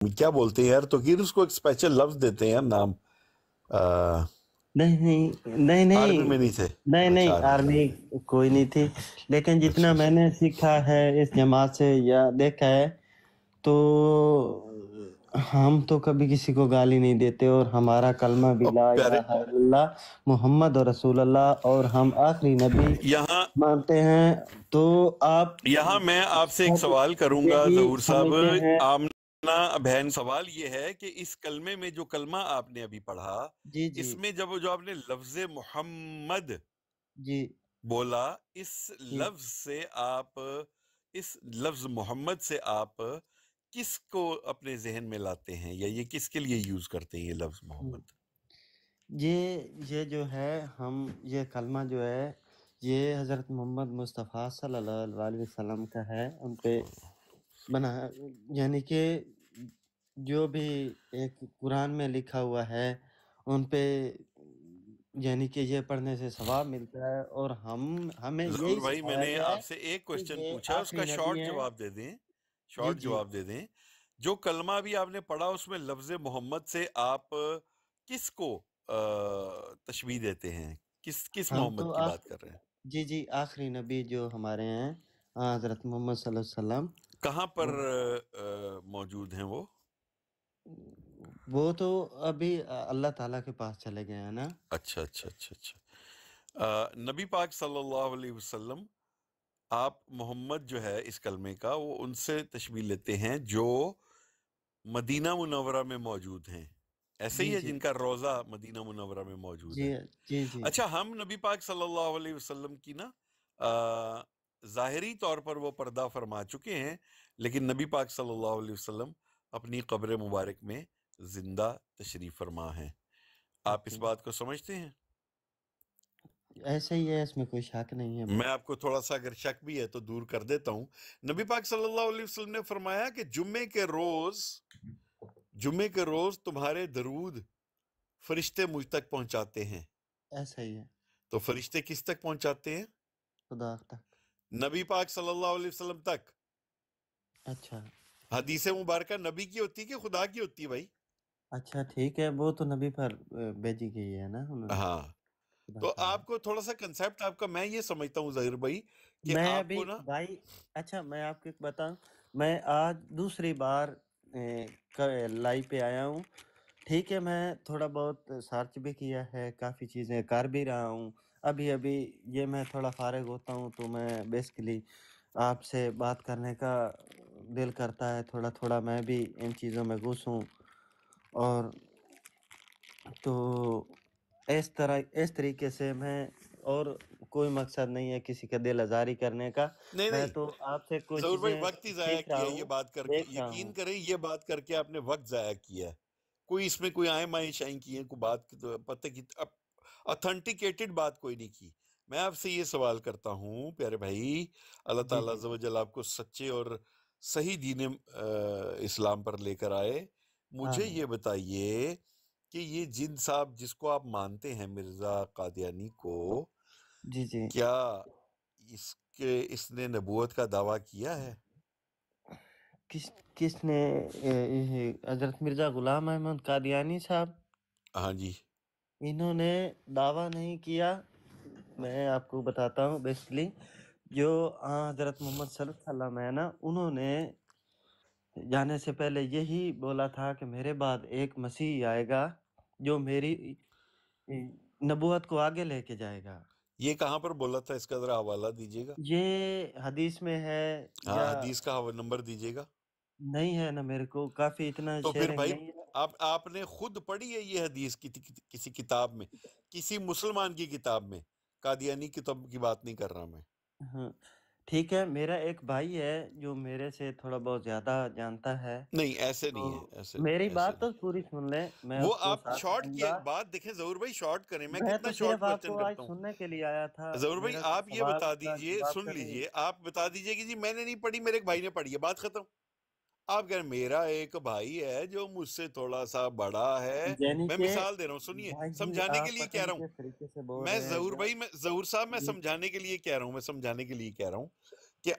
کیا بولتے ہیں یار توقیر، اس کو ایک اسپیشل لفظ دیتے ہیں یار، نام نہیں نہیں نہیں آرمی نہیں میں نہیں تھے؟ نہیں اچھا نہیں، آرمی کوئی نہیں تھی، لیکن جتنا اچھا میں نے سیکھا ہے اس جماعت سے یا دیکھا ہے تو ہم تو کبھی کسی کو گالی نہیں دیتے، اور ہمارا کلمہ بھی اور لا پیارے الہ الا اللہ محمد رسول اللہ، اور ہم آخری نبی یہاں مانتے ہیں۔ تو آپ میں آپ سے ایک سب سوال کروں گا یہی ظہور صاحب، سمجھتے ہیں۔ آمنہ بہن، سوال یہ ہے کہ اس کلمے میں جو کلمہ آپ نے ابھی پڑھا، جی جی اس میں جو آپ نے لفظ محمد جی بولا، اس جی لفظ سے آپ، اس لفظ محمد سے آپ کس کو اپنے ذہن میں لاتے ہیں، یا یہ کس کے لیے یوز کرتے ہیں یہ لفظ محمد؟ یہ جو ہے، ہم یہ کلمہ جو ہے یہ حضرت محمد مصطفیٰ صلی اللہ علیہ وسلم کا ہے، ان پہ بنا، یعنی کہ جو بھی ایک قرآن میں لکھا ہوا ہے ان پہ، یعنی کہ یہ پڑھنے سے ثواب ملتا ہے، اور ہمیں ضرور یہی بھائی، میں سکھایا نے گیا ہے آپ سے ایک کہ کوشچن یہ پوچھا، اس آخری کا نبی شارٹ ہیں۔ جواب دے دیں، جی شارٹ جی جواب دے دیں۔ جو کلمہ بھی آپ نے پڑھا اس میں لفظ محمد سے آپ کس کو تشبیہ دیتے ہیں، کس ہم محمد تو کی بات کر رہے ہیں؟ جی جی آخری نبی جو ہمارے ہیں حضرت محمد صلی اللہ علیہ وسلم، کہاں پر موجود ہیں وہ؟ وہ تو ابھی اللہ تعالیٰ کے پاس چلے گئے ہیں نا۔ اچھا اچھا اچھا اچھا، نبی پاک صلی اللہ علیہ وسلم، آپ محمد جو ہے اس کلمے کا، وہ ان سے تشبیہ لیتے ہیں جو مدینہ منورہ میں موجود ہیں، ایسے جی ہی ہے جی جن کا روضہ مدینہ منورہ میں موجود جی ہے۔ جی جی اچھا، ہم نبی پاک صلی اللہ علیہ وسلم کی نا ظاہری طور پر وہ پردہ فرما چکے ہیں، لیکن نبی پاک صلی اللہ علیہ وسلم اپنی قبر مبارک میں زندہ تشریف فرما ہیں۔ آپ اس اوکے، بات کو سمجھتے ہیں؟ ایسے ہی ہے، اس میں کوئی شک نہیں ہے۔ میں آپ کو تھوڑا سا اگر شک بھی ہے تو دور کر دیتا ہوں۔ نبی پاک صلی اللہ علیہ وسلم نے فرمایا کہ جمعے کے روز تمہارے درود فرشتے مجھ تک پہنچاتے ہیں۔ ایسا ہی ہے، تو فرشتے کس تک پہنچاتے ہیں؟ خدا تک۔ نبی پاک صلی اللہ علیہ وسلم تک۔ اچھا حدیث مبارکہ نبی کی ہوتی ہے کہ خدا کی ہوتی ہے بھائی؟ اچھا ٹھیک ہے، وہ تو نبی پر بھیجی گئی ہے نا انہوں نے، ہاں، خدا تو تعالیٰ۔ آپ کو تھوڑا سا کنسیپٹ آپ کا میں یہ سمجھتا ہوں ظاہر بھائی کہ میں آپ ابھی کو نا، بھائی، اچھا میں آپ کو ایک بتاؤں، میں آج دوسری بار لائیو پہ آیا ہوں، ٹھیک ہے، میں تھوڑا بہت سرچ بھی کیا ہے، کافی چیزیں کر بھی رہا ہوں، ابھی یہ میں تھوڑا فارغ ہوتا ہوں تو میں بیسکلی آپ سے بات کرنے کا دل کرتا ہے، تھوڑا تھوڑا میں بھی ان چیزوں میں گھسوں، اور تو اس طریقے سے میں، اور کوئی مقصد نہیں ہے کسی کا دل آزاری کرنے کا، نہیں میں نہیں تو آپ سے کوئی ظہور بھائی چیزیں وقت ہی ضائع سیکھ رہا کیا ہے یہ ہوں، بات کر کے، دیکھ رہا ہوں۔ یقین کریں یہ بات کر کے آپ نے وقت ضائع کیا ہے۔ کوئی اس میں کوئی آئیں مائیں شائیں کی ہیں، کوئی بات پتہ کی اتھینٹیکیٹڈ بات کوئی نہیں کی۔ میں آپ سے یہ سوال کرتا ہوں پیارے بھائی، اللہ جی تعالیٰ جی عز و جل آپ کو سچے اور صحیح دین اسلام پر لے کر آئے۔ مجھے آمین۔ یہ بتائیے کہ یہ جن صاحب جس کو آپ مانتے ہیں، مرزا قادیانی کو، جی جی کیا اس نے نبوت کا دعویٰ کیا ہے؟ کس نے حضرت مرزا غلام احمد قادیانی صاحب، ہاں جی۔ انہوں نے دعویٰ نہیں کیا، میں آپ کو بتاتا ہوں بیسکلی، جو حضرت محمد صلی اللہ علیہ وسلم ہے نا، انہوں نے جانے سے پہلے یہی بولا تھا کہ میرے بعد ایک مسیح آئے گا جو میری نبوت کو آگے لے کے جائے گا۔ یہ کہاں پر بولا تھا، اس کا ذرا حوالہ دیجیے گا؟ یہ حدیث میں ہے ہاں، یا حدیث کا نمبر دیجیے گا۔ نہیں ہے نا، میرے کو کافی اتنا تو پھر شیئرنگ بھائی نہیں ہے۔ آپ نے خود پڑھی ہے یہ حدیث کسی کتاب میں، کسی مسلمان کی کتاب میں؟ قادیانی کتاب کی بات نہیں کر رہا میں۔ ہاں ٹھیک ہے، میرا ایک بھائی ہے جو میرے سے تھوڑا بہت زیادہ جانتا ہے، نہیں ایسے تو نہیں ہے، ایسے میری نہیں، ایسے بات تو نہیں۔ پوری سن لیں، میں وہ اس کو آپ ساتھ شارٹ دوں کی گا۔ بات دیکھیں ظہور بھائی، شارٹ کریں، میں میں تو کتنا شارٹ صرف آپ کوشچن کو آج کرتا ہوں۔ سننے کے لیے آیا تھا، ظہور بھائی میرا کوئی آپ یہ سوال بتا کا دیجئے، جواب سن کا نہیں۔ لیجئے، آپ بتا دیجئے کہ جی میں نے نہیں پڑھی، میرے ایک بھائی نے پڑھی ہے، بات ختم۔ آپ کہہ رہے ہیں میرا ایک بھائی ہے جو مجھ سے تھوڑا سا بڑا ہے، یعنی میں کہ مثال دے رہا ہوں، سنیے، بھائی جی سمجھانے کے آپ لیے پتہ کہہ نہیں رہا ہوں، کس طریقے سے بول میں رہے ہیں ظہور یا بھائی، ظہور صاحب میں سمجھانے کے لیے کہہ رہا ہوں، میں سمجھانے کے لیے کہہ رہا ہوں کہ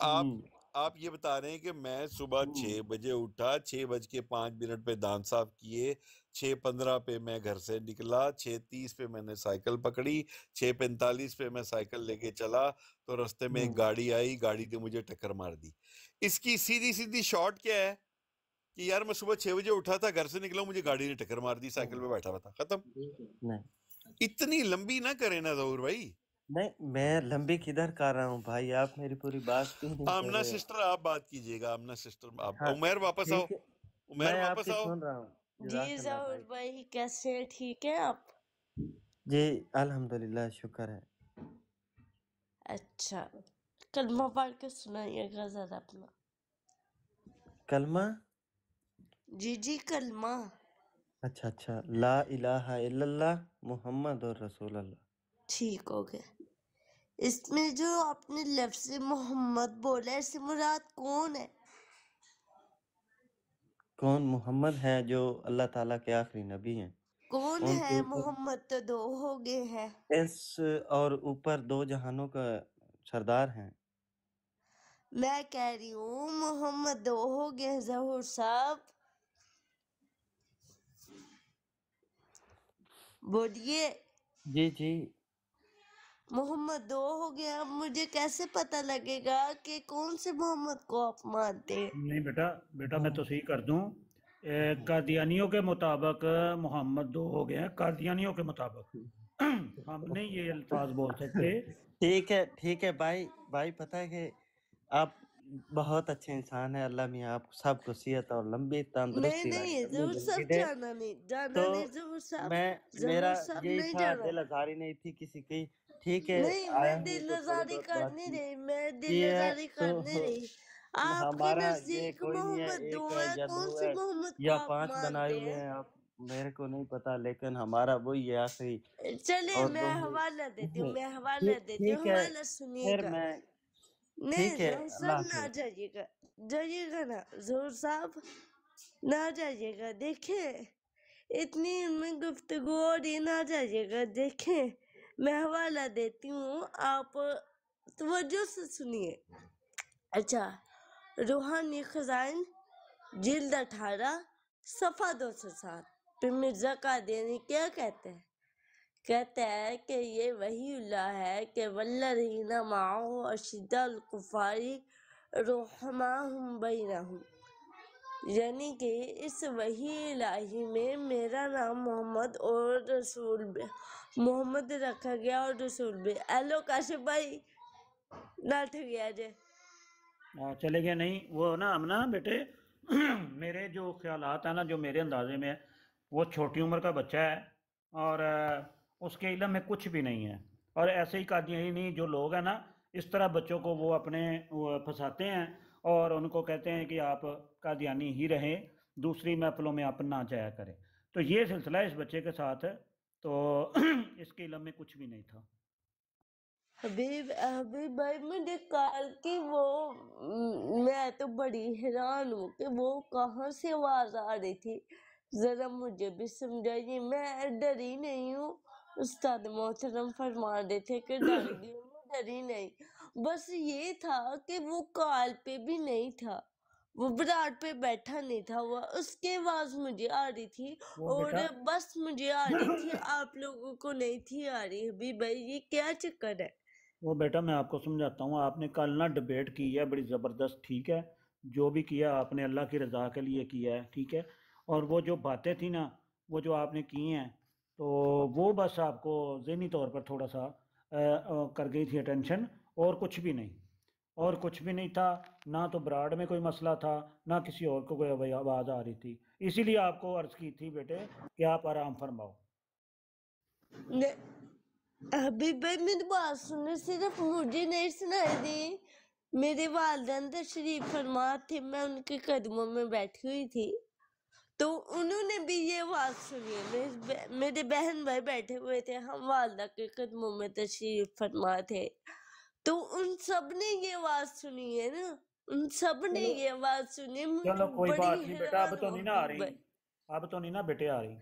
آپ یہ بتا رہے ہیں کہ میں صبح 6 بجے اٹھا، 6:05 پہ دانت صاف کیے، 6:15 پہ میں گھر سے نکلا، 6:30 پہ میں نے سائیکل پکڑی، 6:45 پہ میں سائیکل لے کے چلا تو رستے میں ایک گاڑی آئی، گاڑی نے مجھے ٹکر مار دی۔ اس کی سیدھی سیدھی شارٹ کیا ہے کہ یار میں صبح 6 بجے اٹھا تھا، گھر سے نکلا، مجھے گاڑی نے ٹکر مار دی، سائیکل پہ بیٹھا ہوا تھا، ختم۔ نہیں اتنی لمبی نہ کریں نا ظہور بھائی۔ نہیں، میں لمبی کدھر کر رہا ہوں بھائی، آپ میری پوری بات کیوں نہیں کر آمنہ رہے ہو؟ سسٹر آپ بات کیجئے گا، آمنہ سسٹر آپ، ہاں عمیر واپس آؤ، ٹھیک ہے، عمیر میں آپ واپس کی آؤ۔ سن رہا ہوں۔ جی جزاک اللہ ظہور بھائی۔ بھائی کیسے ہیں؟ ٹھیک ہے آپ؟ جی الحمدللہ، شکر ہے۔ اچھا، کلمہ پڑھ کے سنائیے گا ذرا اپنا۔ کلمہ؟ جی جی کلمہ۔ اچھا اچھا، لا الہ الا اللہ محمد رسول اللہ۔ ٹھیک ہو گیا۔ اس میں جو آپ نے لفظ محمد بولا ہے، اس سے مراد کون ہے؟ کون؟ محمد ہے جو اللہ تعالیٰ کے آخری نبی ہیں، کون ان کے ہے؟ اوپر محمد تو 2 ہو گئے ہیں۔ اس اور اوپر 2 جہانوں کا سردار ہیں۔ میں کہہ رہی ہوں محمد 2 ہو گئے ہیں ظہور صاحب، بولیے۔ جی جی، محمد 2 ہو گیا، اب مجھے کیسے پتہ لگے گا کہ کون سے محمد کو آپ مانتے ہیں؟ نہیں بیٹا میں تصحیح کر دوں، قادیانیوں کے مطابق محمد 2 ہو گئے ہیں، قادیانیوں کے مطابق ہم نہیں یہ الفاظ بول سکتے۔ ٹھیک ہے بھائی، پتہ ہے کہ آپ بہت اچھے انسان ہیں، اللہ میاں آپ سب کو صحت اور لمبی تندرستی نہیں لمبی ظہور صاحب زندگی دے۔ جانا تو نہیں ظہور صاحب، میرا ظہور صاحب یہی نہیں تھا، جانا۔ دل آزاری نہیں تھی کسی کی، ٹھیک ہے، نہیں میں آیا ہوں دل تو تھوڑی آزاری بہت کر بات نہیں کی رہی، میں دل کی ہے، آزاری تو کر نہیں رہی۔ آپ کے ہمارا یہ نزدیک کوئی نہیں ہے، محمد 2 ایک ہے ہے، یا کون 2 سے ہے محمد کو یا آپ 5 بنائے مانتے ہوئے ہیں؟ ہیں آپ، میرے کو نہیں پتا، لیکن ہمارا وہی ہے آخری چلے اور میں وہی۔ حوالہ دیتی ہوں، ٹھیک ہے، حوالہ سنیے پھر گا۔ میں، نہیں ٹھیک ہے، ظہور اللہ صاحب نہ حافظ۔ جائیے گا نا ظہور صاحب، نہ جائیے گا، دیکھیں اتنی ان میں گفتگو ہو رہی، نہ جائیے گا، دیکھیں میں حوالہ دیتی ہوں، آپ توجہ سے سنیے۔ اچھا، روحانی خزائن جلد 18 صفحہ 207 پہ مرزا قادیانی کیا کہتے ہیں؟ کہتا ہے کہ یہ وحی اللہ ہے کہ والذین معہ اشداء الکفار رحماء بینہم، یعنی کہ اس وحی الہی میں میرا نام محمد اور محمد رکھا گیا اور رسول بھی۔ ایلو کاشف بھائی ناٹھ گیا جے۔ چلے گئے نہیں وہ نا ہم نا بیٹے میرے جو خیالات ہیں نا، جو میرے اندازے میں، وہ چھوٹی عمر کا بچہ ہے اور اس کے علم میں کچھ بھی نہیں ہے، اور ایسے ہی قادیانی جو لوگ ہیں نا، اس طرح بچوں کو وہ اپنے پھنساتے ہیں اور ان کو کہتے ہیں کہ آپ قادیانی ہی رہیں، دوسری محفلوں میں آپ نہ جایا کریں۔ تو یہ سلسلہ اس بچے کے ساتھ ہے، تو اس کے علم میں کچھ بھی نہیں تھا۔ حبیب بھائی مجھے کال کی وہ میں تو بڑی حیران ہوں کہ وہ کہاں سے آواز آ رہی تھی، ذرا مجھے بھی سمجھائیے، میں ڈری نہیں ہوں، استاد محترم فرما رہے تھے کہ ڈر گئی ہوں، میں ڈری نہیں، بس یہ تھا کہ وہ کال پہ بھی نہیں تھا، وہ براڈ پہ بیٹھا نہیں تھا، وہ اس کے آواز مجھے آ رہی تھی وہ اور بیٹا بس مجھے آ رہی تھی، آپ لوگوں کو نہیں تھی آ رہی۔ حبیب بھائی یہ کیا چکر ہے؟ وہ بیٹا میں آپ کو سمجھاتا ہوں، آپ نے کل نا ڈبیٹ کی ہے بڑی زبردست، ٹھیک ہے، جو بھی کیا آپ نے اللہ کی رضا کے لیے کیا ہے، ٹھیک ہے، اور وہ جو باتیں تھیں نا، وہ جو آپ نے کی ہیں، تو وہ بس آپ کو ذہنی طور پر تھوڑا سا کر گئی تھی اٹینشن، اور کچھ بھی نہیں، اور کچھ بھی نہیں تھا، نہ تو براڈ میں کوئی مسئلہ تھا، نہ کسی اور کو کوئی آواز آ رہی تھی، اسی لیے آپ کو عرض کی تھی بیٹے کہ آپ آرام فرماؤ۔ حبیب بھائی میری بات سننے، صرف مجھے نہیں سنائی دی، میرے والدین تشریف فرما تھے، میں ان کے قدموں میں بیٹھی ہوئی تھی تو انہوں نے بھی یہ آواز سنی ہے، میرے بہن بھائی بیٹھے ہوئے تھے، ہم والدہ کے قدموں میں تشریف فرما تھے، تو ان سب نے یہ آواز سنی ہے نا، ان سب نے چلو یہ آواز سنی، مجھے چلو کوئی بڑی بات نہیں بیٹا، اب حیران تو ہوں نہیں نا آ حبیب رہی، بھائی۔ اب تو نہیں نا بیٹے آ رہی،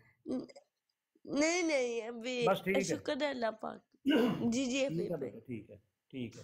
نہیں ابھی بس ٹھیک ہے، شکر ہے اللہ پاک۔ جی ٹھیک حبیب ہے بھائی۔ بیٹا، ٹھیک ہے، ٹھیک ہے۔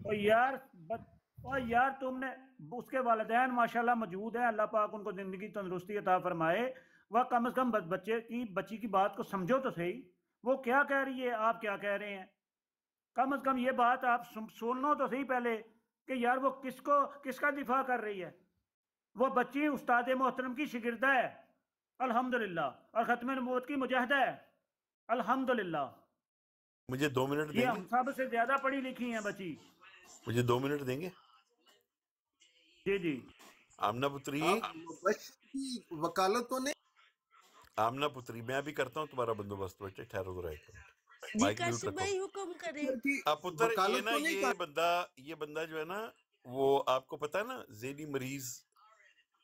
اور یار اور یار تم نے اس کے والدین ماشاءاللہ موجود ہیں، اللہ پاک ان کو زندگی تندرستی عطا فرمائے، وہ کم از کم بچی کی بات کو سمجھو تو صحیح، وہ کیا کہہ رہی ہے، آپ کیا کہہ رہے ہیں، کم از کم یہ بات آپ سن لو تو صحیح پہلے کہ یار وہ کس کا دفاع کر رہی ہے. وہ بچی استاد محترم کی شاگردہ ہے الحمدللہ، اور ختم نبوت کی مجاہدہ ہے الحمدللہ. مجھے 2 منٹ یہ دیں ہم گے؟ سب سے زیادہ پڑھی لکھی ہیں بچی. مجھے 2 منٹ دیں گے؟ جی جی آمنہ پتری، آپ مبشر کی وکالت تو نہیں؟ آمنہ پتری، میں ابھی کرتا ہوں تمہارا بندوبست، بیٹے ٹھہرو ذرا ایک منٹ، جی مائک میوٹ کاشف رکھو. بھائی حکم کریں. مبشر کی آپ پتر، یہ وکالت نا تو نہیں یہ بندہ جو ہے نا، وہ آپ کو پتا ہے نا ذہنی مریض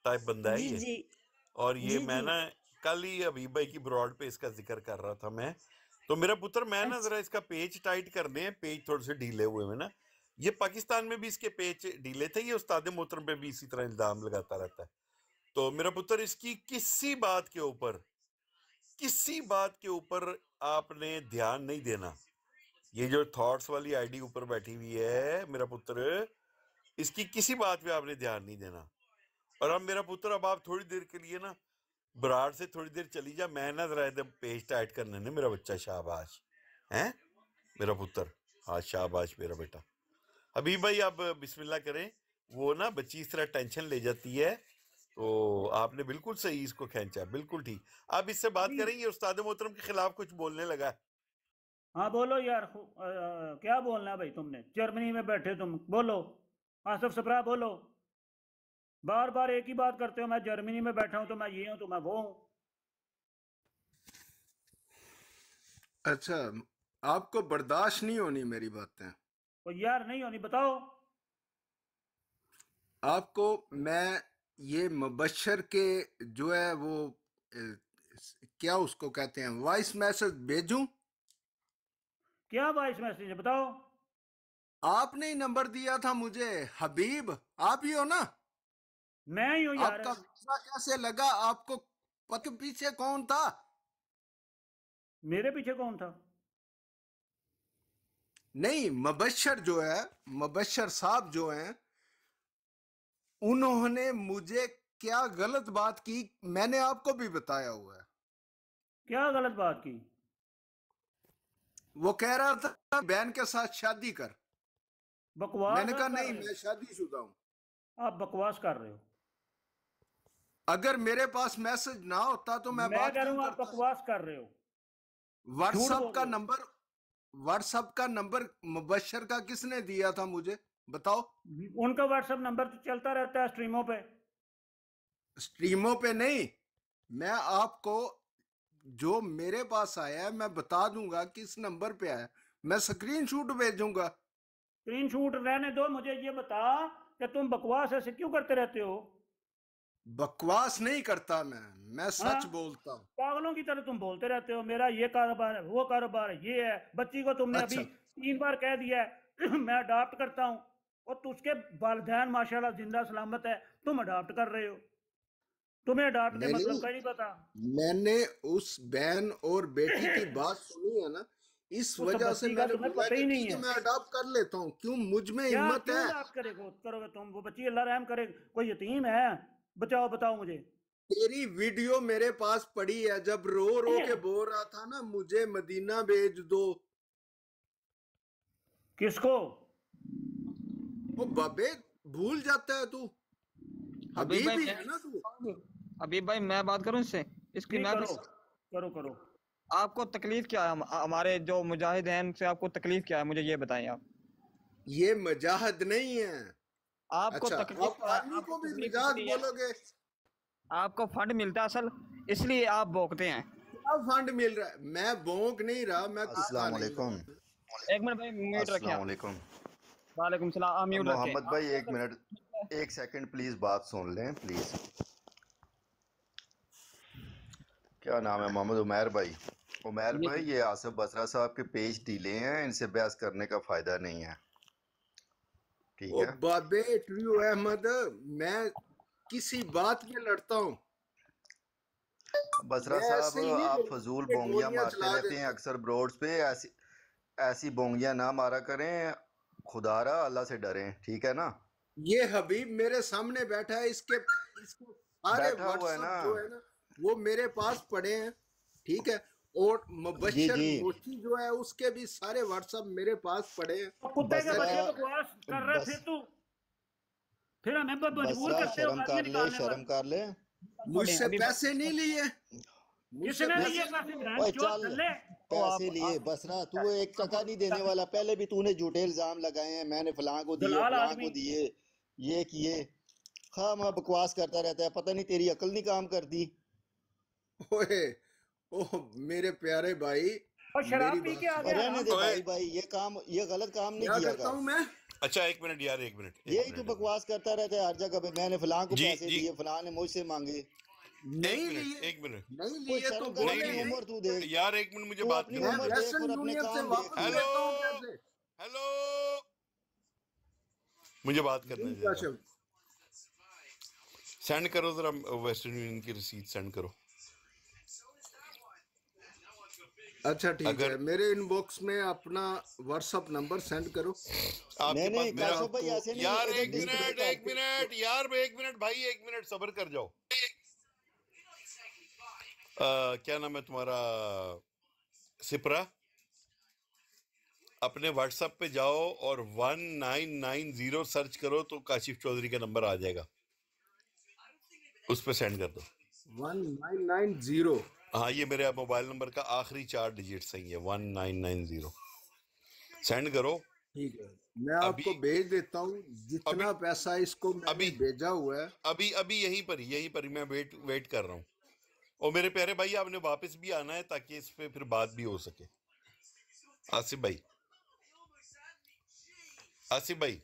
ٹائپ بندہ ہے جی یہ. جی اور یہ جی میں جی نا کل ہی حبیب بھائی کی براڈ پہ اس کا ذکر کر رہا تھا میں، تو میرا پتر میں نا ذرا اچھا اس کا پیج ٹائٹ کرنے ہیں، پیج تھوڑے سے ڈھیلے ہوئے ہیں نا. یہ پاکستان میں بھی اس کے پیج ڈھیلے تھے، یہ استاد محترم پہ بھی اسی طرح الزام لگاتا رہتا ہے. تو میرا پتر اس کی کسی بات کے اوپر آپ نے دھیان نہیں دینا. یہ جو تھاٹس والی آئی ڈی اوپر بیٹھی ہوئی ہے میرا پتر، اس کی کسی بات پہ آپ نے دھیان نہیں دینا. اور اب میرا پتر، اب آپ تھوڑی دیر کے لیے نا براڑ سے تھوڑی دیر چلی جا، میں نا ذرا ادھر پیج ٹائٹ کرنے نے میرا بچہ شاباش ہیں میرا پتر. ہاں شاباش میرا بیٹا. حبیب بھائی اب بسم اللہ کریں. وہ نا بچی اس طرح ٹینشن لے جاتی ہے، تو آپ نے بالکل صحیح اس کو کھینچا ہے، بالکل ٹھیک. آپ اس سے بات کریں، یہ استاد محترم کے خلاف کچھ بولنے لگا ہے. ہاں بولو یار، کیا بولنا ہے بھائی، تم نے جرمنی میں بیٹھے، تم بولو. آصف سپرا بولو، بار بار ایک ہی بات کرتے ہو، میں جرمنی میں بیٹھا ہوں تو میں یہ ہوں تو میں وہ ہوں. اچھا، آپ کو برداشت نہیں ہونی میری باتیں. تو یار نہیں ہونی، بتاؤ. آپ کو میں یہ مبشر کے جو ہے وہ کیا اس کو کہتے ہیں وائس میسج بھیجوں؟ کیا وائس میسج ہے، بتاؤ. آپ نے ہی نمبر دیا تھا مجھے، حبیب آپ ہی ہو نا؟ میں ہی ہوں یار. آپ کا غصہ کیسے لگا؟ آپ کو پتہ پیچھے کون تھا؟ میرے پیچھے کون تھا؟ نہیں، مبشر جو ہے، مبشر صاحب جو ہیں، انہوں نے مجھے کیا غلط بات کی، میں نے آپ کو بھی بتایا ہوا ہے. کیا غلط بات کی؟ وہ کہہ رہا تھا بہن کے ساتھ شادی کر. میں بکواس نے کہا آپ کر نہیں، رہے میں شادی شدہ ہوں. ہو، آپ بکواس کر رہے ہو. اگر میرے پاس میسج نہ ہوتا تو میں میں بات کہہ رہا کیوں ہوں آپ کرتا؟ بکواس کر رہے ہو، واٹس جھوٹ اپ بول کا رہے ہو. نمبر، واٹس اپ کا نمبر مبشر کا کس نے دیا تھا مجھے بتاؤ؟ ان کا واٹس ایپ نمبر تو چلتا رہتا ہے سٹریموں پہ. سٹریموں پہ نہیں، میں آپ کو جو میرے پاس آیا ہے میں بتا دوں گا کس نمبر پہ آیا. میں سکرین شوٹ بھیجوں گا. اسکرین شوٹ رہنے دو، مجھے یہ بتا کہ تم بکواس ایسے کیوں کرتے رہتے ہو. بکواس نہیں کرتا میں ہاں، سچ بولتا ہوں. پاگلوں کی طرح تم بولتے رہتے ہو، میرا یہ کاروبار ہے، وہ کاروبار ہے، یہ ہے. بچی کو تم نے اچھا، ابھی 3 بار کہہ دیا ہے میں اڈاپٹ کرتا ہوں، اور تو اس کے والدین ماشاءاللہ زندہ سلامت ہے، تم اڈاپٹ کر رہے ہو. تمہیں اڈاپٹ کے نہیں، مطلب کا ہی نہیں پتا. میں نے اس بہن اور بیٹی کی بات سنی ہے نا، اس اس وجہ سے بچی میں کا نے تمہیں بولا پتہ کہ ہی نہیں ٹھیک ہے ہے. میں اڈاپٹ کر لیتا ہوں. کیوں مجھ میں کیا ہمت کیوں ہے؟ اڈاپٹ کرو گے تم؟ وہ بچی اللہ رحم کرے، کوئی یتیم ہے؟ بتاؤ مجھے. تیری ویڈیو میرے پاس پڑی ہے، جب رو رو کے بول رہا تھا نا مجھے مدینہ بھیج دو. کس کو؟ او بابے، بھول جاتا ہے تو؟ حبیب حبیب بھائی ہی ہے نا تو؟ حبیب بھائی میں بات کروں اس سے، اس کی جی میں بھی. کرو. آپ کو تکلیف کیا ہے ہمارے جو مجاہد ہیں ان سے؟ آپ کو تکلیف کیا ہے مجھے یہ بتائیں آپ. یہ مجاہد نہیں ہے. آپ کو اچھا، تکلیف آپ کیا ہے؟ آدمی آپ کو کو بھی تکلیف کس مجاہد لیے ہے؟ بولو گے؟ آپ کو فنڈ ملتا ہے اصل، اس لیے آپ بوکتے ہیں. کیا فنڈ مل رہا ہے؟ میں بونک نہیں رہا، میں کتا السلام نہیں ہوں. علیکم. ایک منٹ بھائی، میوٹ رکھیں السلام آپ. علیکم وعلیکم السلام، آپ میوٹ رکھیں. محمد بھائی، ایک منٹ، ایک سیکنڈ پلیز، بات سن لیں پلیز. کیا نام ہے؟ محمد عمیر بھائی. عمیر جی جی. بھائی، یہ آصف بصرہ صاحب کے پیج ڈیلے ہیں، ان سے بحث کرنے کا فائدہ نہیں ہے، ٹھیک او ہے؟ بابے ٹریو احمد، میں کسی بات میں لڑتا ہوں؟ بصرہ میں صاحب، ایسے ہی نہیں آپ بولتا فضول کہ بونگیاں گولیاں مارتے چلا رہتے ہیں دیتا ہوں. اکثر بروڈز پہ. ایسی بونگیاں نہ مارا کریں. خدا را اللہ سے ڈریں، ٹھیک ہے نا؟ یہ حبیب میرے سامنے بیٹھا ہے، اس کے سارے بیٹھا ہوا ہے واٹس نا، اپ جو ہے نا وہ میرے پاس پڑے ہیں، ٹھیک ہے، اور جی مبشر جی موچی جو ہے اس کے بھی سارے واٹس اپ میرے پاس پڑے ہیں۔ کتے کے بسرا بچے بکواس کر رہے بس پھر ہمیں مجبور بسرا کرتے ہو شرم گالیاں کر لے، نکالنے پر۔ شرم کر لے۔ مجھ سے پیسے نہیں لیے، مجھ کس سے نے نہ لیے پیسے پیسے بہن اوے چود چل دلے؟ پیسے لیے بسرا، تو ایک ٹکا نہیں دینے والا، پہلے بھی تو نے جھوٹے الزام لگائے ہیں، میں نے فلاں کو دیے، دلال فلاں آدمی کو دیے، یہ کیے، خواہ ماں بکواس کرتا رہتا ہے، پتہ نہیں تیری عقل نہیں کام کرتی۔ اوے اوہ میرے پیارے بھائی اور میری شراب پی بات کے آ اور سنو، گیا رہنے حرام دے اوے بھائی، یہ غلط کام نہیں کیا کیا کرتا کر۔ ہوں میں؟ اچھا ایک منٹ یار، ایک منٹ یہی تو بکواس کرتا رہتا ہے ہر جگہ پہ، میں نے فلاں کو جی پیسے جی، دیے، فلاں نے مجھ سے مانگے۔ نہیں لیے، ایک منٹ نہیں کوئی لیے تو شرم کر، نہیں بولے اپنی لیے نہیں۔ عمر تو دیکھ، یار، ایک منٹ مجھے تو بات اپنی کرنے میں عمر دیں۔ دیکھ اور ویسٹرن اپنے یونین سے کام دیکھ۔ واپس ہیلو لیتا ہوں پیسے۔ ہیلو، مجھے بات کرنے جی دے ذرا، کاشم، سینڈ کرو ذرا ویسٹرن یونین کی رسید سینڈ کرو۔ اچھا ٹھیک اگر ہے، میرے ان باکس میں اپنا واٹس اپ نمبر سینڈ کرو، آپ کے نہیں پاس نہیں میں میرا، کاشف آپ بھائی کو ایسے نہیں، یار ادھر ایک لنک ڈسپلے منٹ کر ایک منٹ یار، ایک منٹ بھائی، ایک منٹ صبر کر جاؤ۔ کیا نام ہے تمہارا؟ سپرا، اپنے واٹس ایپ پہ جاؤ اور 1990 سرچ کرو تو کاشف چودھری کا نمبر آ جائے گا، اس پہ سینڈ کر دو۔ 1990۔ ہاں، یہ میرے موبائل نمبر کا آخری 4 ڈیجٹ صحیح ہے، 1990 سینڈ کرو ٹھیک ہے، میں آپ کو ابھی بھیج دیتا ہوں ابھی جتنا پیسہ اس کو میں نے ابھی بھیجا ہوا ہے۔ ابھی یہیں پر ہی میں ویٹ کر رہا ہوں۔ اور میرے پیارے بھائی، آپ نے واپس بھی آنا ہے تاکہ اس پہ پھر بات بھی ہو سکے۔ آصف بھائی، آصف بھائی،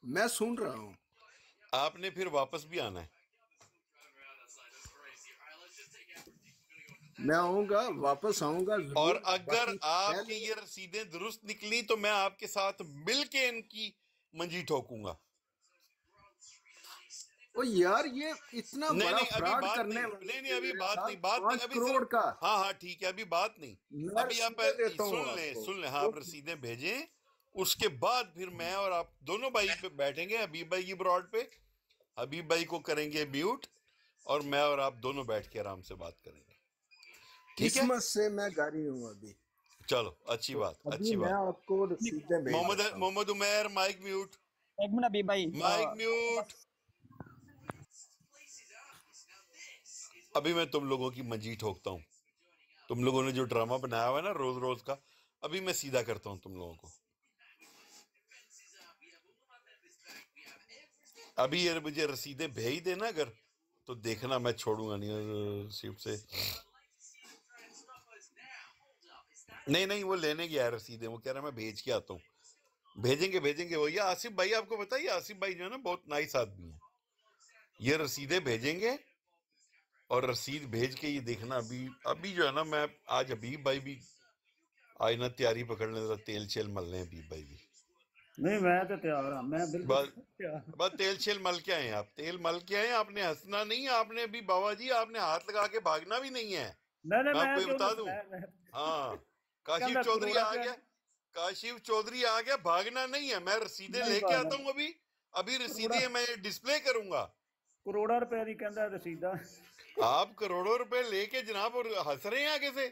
میں سن رہا ہوں، آپ نے پھر واپس بھی آنا ہے۔ میں آؤں گا، واپس آؤں گا اور ضرور۔ اگر باقی آپ کی پہلے یہ رسیدیں درست نکلی تو میں آپ کے ساتھ مل کے ان کی منجی ٹھوکوں گا۔ او یار، یہ اتنا نہیں بڑا نہیں، ابھی فراڈ بات کرنے نہیں، والے نہیں نہیں، تھے ابھی میرے بات ساتھ نہیں، بات نہیں 5 ابھی کروڑ صرف، کا۔ ہاں ہاں ٹھیک ہے، ابھی بات نہیں۔ میں ابھی آپ رسیدیں دیتا ہوں سن آپ کو۔ لیں، آپ رسیدیں بھیجیں، اس کے بعد پھر میں اور آپ دونوں بھائی پہ بیٹھیں گے، حبیب بھائی کی براڈ پہ، حبیب بھائی کو کریں گے میوٹ، اور میں اور آپ دونوں بیٹھ کے آرام سے بات کریں گے، ٹھیک ہے؟ قسمت سے میں گاڑی ہوں ابھی، چلو، اچھی تو بات، ابھی اچھی میں بات۔ آپ کو رسیدیں بھیج دیتا ہوں۔ محمد عمیر، مائک میوٹ، ایک منٹ ابھی بھائی، مائک میوٹ۔ ابھی میں تم لوگوں کی منجی ٹھوکتا ہوں، تم لوگوں نے جو ڈرامہ بنایا ہوا ہے نا روز روز کا، ابھی میں سیدھا کرتا ہوں تم لوگوں کو۔ ابھی یہ مجھے رسیدیں بھیج دینا اگر، تو دیکھنا میں چھوڑوں گا نہیں رسیپ سے۔ نہیں، وہ لینے گیا ہے رسیدیں، وہ کہہ رہا ہے میں بھیج کے آتا ہوں۔ بھیجیں گے وہ، یہ آصف بھائی آپ کو بتائیے، آصف بھائی جو ہے نا بہت نائس آدمی ہے، یہ رسیدیں بھیجیں گے، اور رسید بھیج کے یہ دیکھنا ابھی جو ہے نا، میں آج حبیب بھائی بھی آج نا تیاری پکڑ لیں، ذرا تیل چیل مل لیں حبیب بھائی بھی، نہیں، میں تو تیار ہوں، میں بالکل تیار۔ بس تیل شیل مل کے آئے ہیں، آپ تیل مل کے آئے ہیں، آپ نے ہنسنا نہیں، آپ نے ابھی بابا جی آپ نے ہاتھ لگا کے بھاگنا بھی نہیں ہے، نہیں میں آپ کو یہ کیوں بتا دوں۔ ہاں، کاشف چودھری آ گیا، کاشف چودھری آ گیا، بھاگنا نہیں ہے، میں رسیدیں نہیں لے کے بھاگنا، آتا ہوں ابھی رسیدیں میں ڈسپلے کروں گا۔ کروڑا روپے دی کہندا رسیدہ۔ آپ کروڑوں روپے لے کے جناب اور ہنس رہے ہیں آگے سے،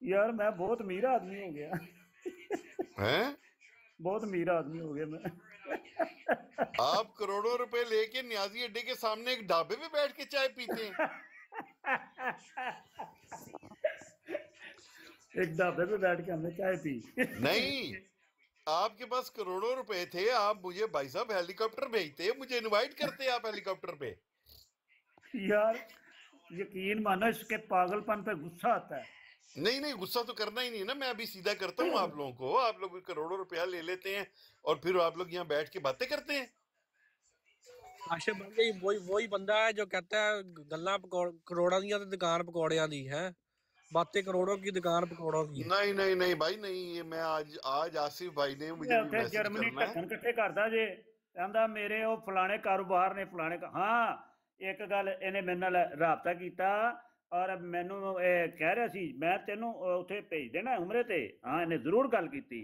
یار میں بہت امیر آدمی ہو گیا، ہیں؟ بہت امیر آدمی ہو گیا میں۔ آپ کروڑوں روپے لے کے نیازی اڈے کے سامنے ایک ڈھابے پہ بیٹھ کے چائے پیتے ہیں؟ ایک ڈھابے پہ بیٹھ کے ہم نے چائے پی۔ نہیں، آپ کے پاس کروڑوں روپے تھے، آپ مجھے بھائی صاحب ہیلی کاپٹر بھیجتے، مجھے انوائٹ کرتے آپ ہیلی کاپٹر پہ۔ یار یقین مانو، اس کے پاگل پن پہ غصہ آتا ہے۔ نہیں، غصہ تو کرنا ہی نہیں نا، میں ابھی سیدھا کرتا ہوں آپ لوگوں کو، آپ لوگ کروڑوں روپیہ لے لیتے ہیں اور پھر آپ لوگ یہاں بیٹھ کے باتیں کرتے ہیں۔ کاشف بھائی وہی بندہ ہے جو کہتا ہے گلاں کروڑاں دی تے دکان پکوڑیاں دی ہے، باتیں کروڑوں کی دکان پکوڑوں کی۔ نہیں بھائی، نہیں، یہ میں آج آصف بھائی نے مجھے بھی اتنے میسج جرمنی کرنا ہے۔ ڈھکن کٹھے کرتا جے، کہندا میرے وہ فلانے کاروبار نے فلانے کا، ہاں ایک گل انہیں میرے نال رابطہ کیتا اور مینوں کہہ رہا سی میں تینوں اتنے بھیج دینا عمرے تے، ہاں انہیں ضرور گل کیتی،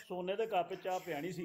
ਸੋਨੇ ਦੇ ਕੱਪ ਚਾਹ ਪਿਆਣੀ ਸੀ।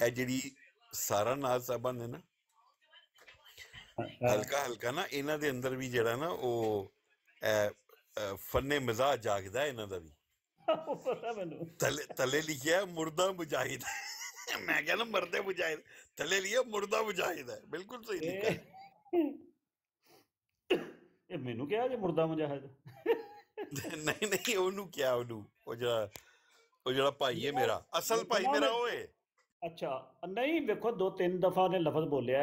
ਇਹ ਜਿਹੜੀ ਸਾਰਾ ਨਾਜ਼ ਸਾਹਿਬਾਂ ਨੇ ਨਾ ਹਲਕਾ ਹਲਕਾ ਨਾ ਇਹਨਾਂ ਦੇ ਅੰਦਰ ਵੀ ਜਿਹੜਾ ਨਾ ਉਹ ਫੰਨੇ ਮਜ਼ਾਕ ਜਾਗਦਾ ਹੈ ਇਹਨਾਂ ਦਾ ਵੀ। ਪਤਾ ਮੈਨੂੰ ਥੱਲੇ ਲਿਖਿਆ ਮੁਰਦਾ ਮੁਜਾਹਿਦ। ਮੈਂ ਕਹਿੰਦਾ ਮਰਦੇ ਮੁਜਾਹਿਦ, ਥੱਲੇ ਲਿਖਿਆ ਮੁਰਦਾ ਮੁਜਾਹਿਦ ਹੈ, ਬਿਲਕੁਲ ਸਹੀ ਲਿਖਿਆ। ਇਹ ਮੈਨੂੰ ਕਿਹਾ ਜੇ ਮੁਰਦਾ ਮੁਜਾਹਿਦ? ਨਹੀਂ ਨਹੀਂ, ਉਹਨੂੰ ਕਿਹਾ, ਉਹਨੂੰ ਉਹ ਜਿਹੜਾ ਭਾਈ ਹੈ ਮੇਰਾ, ਅਸਲ ਭਾਈ ਮੇਰਾ ਉਹ ਹੈ। ਅੱਛਾ ਨਹੀਂ, ਵੇਖੋ 2-3 ਦਫਾ ਨੇ ਲਫ਼ਜ਼ ਬੋਲਿਆ,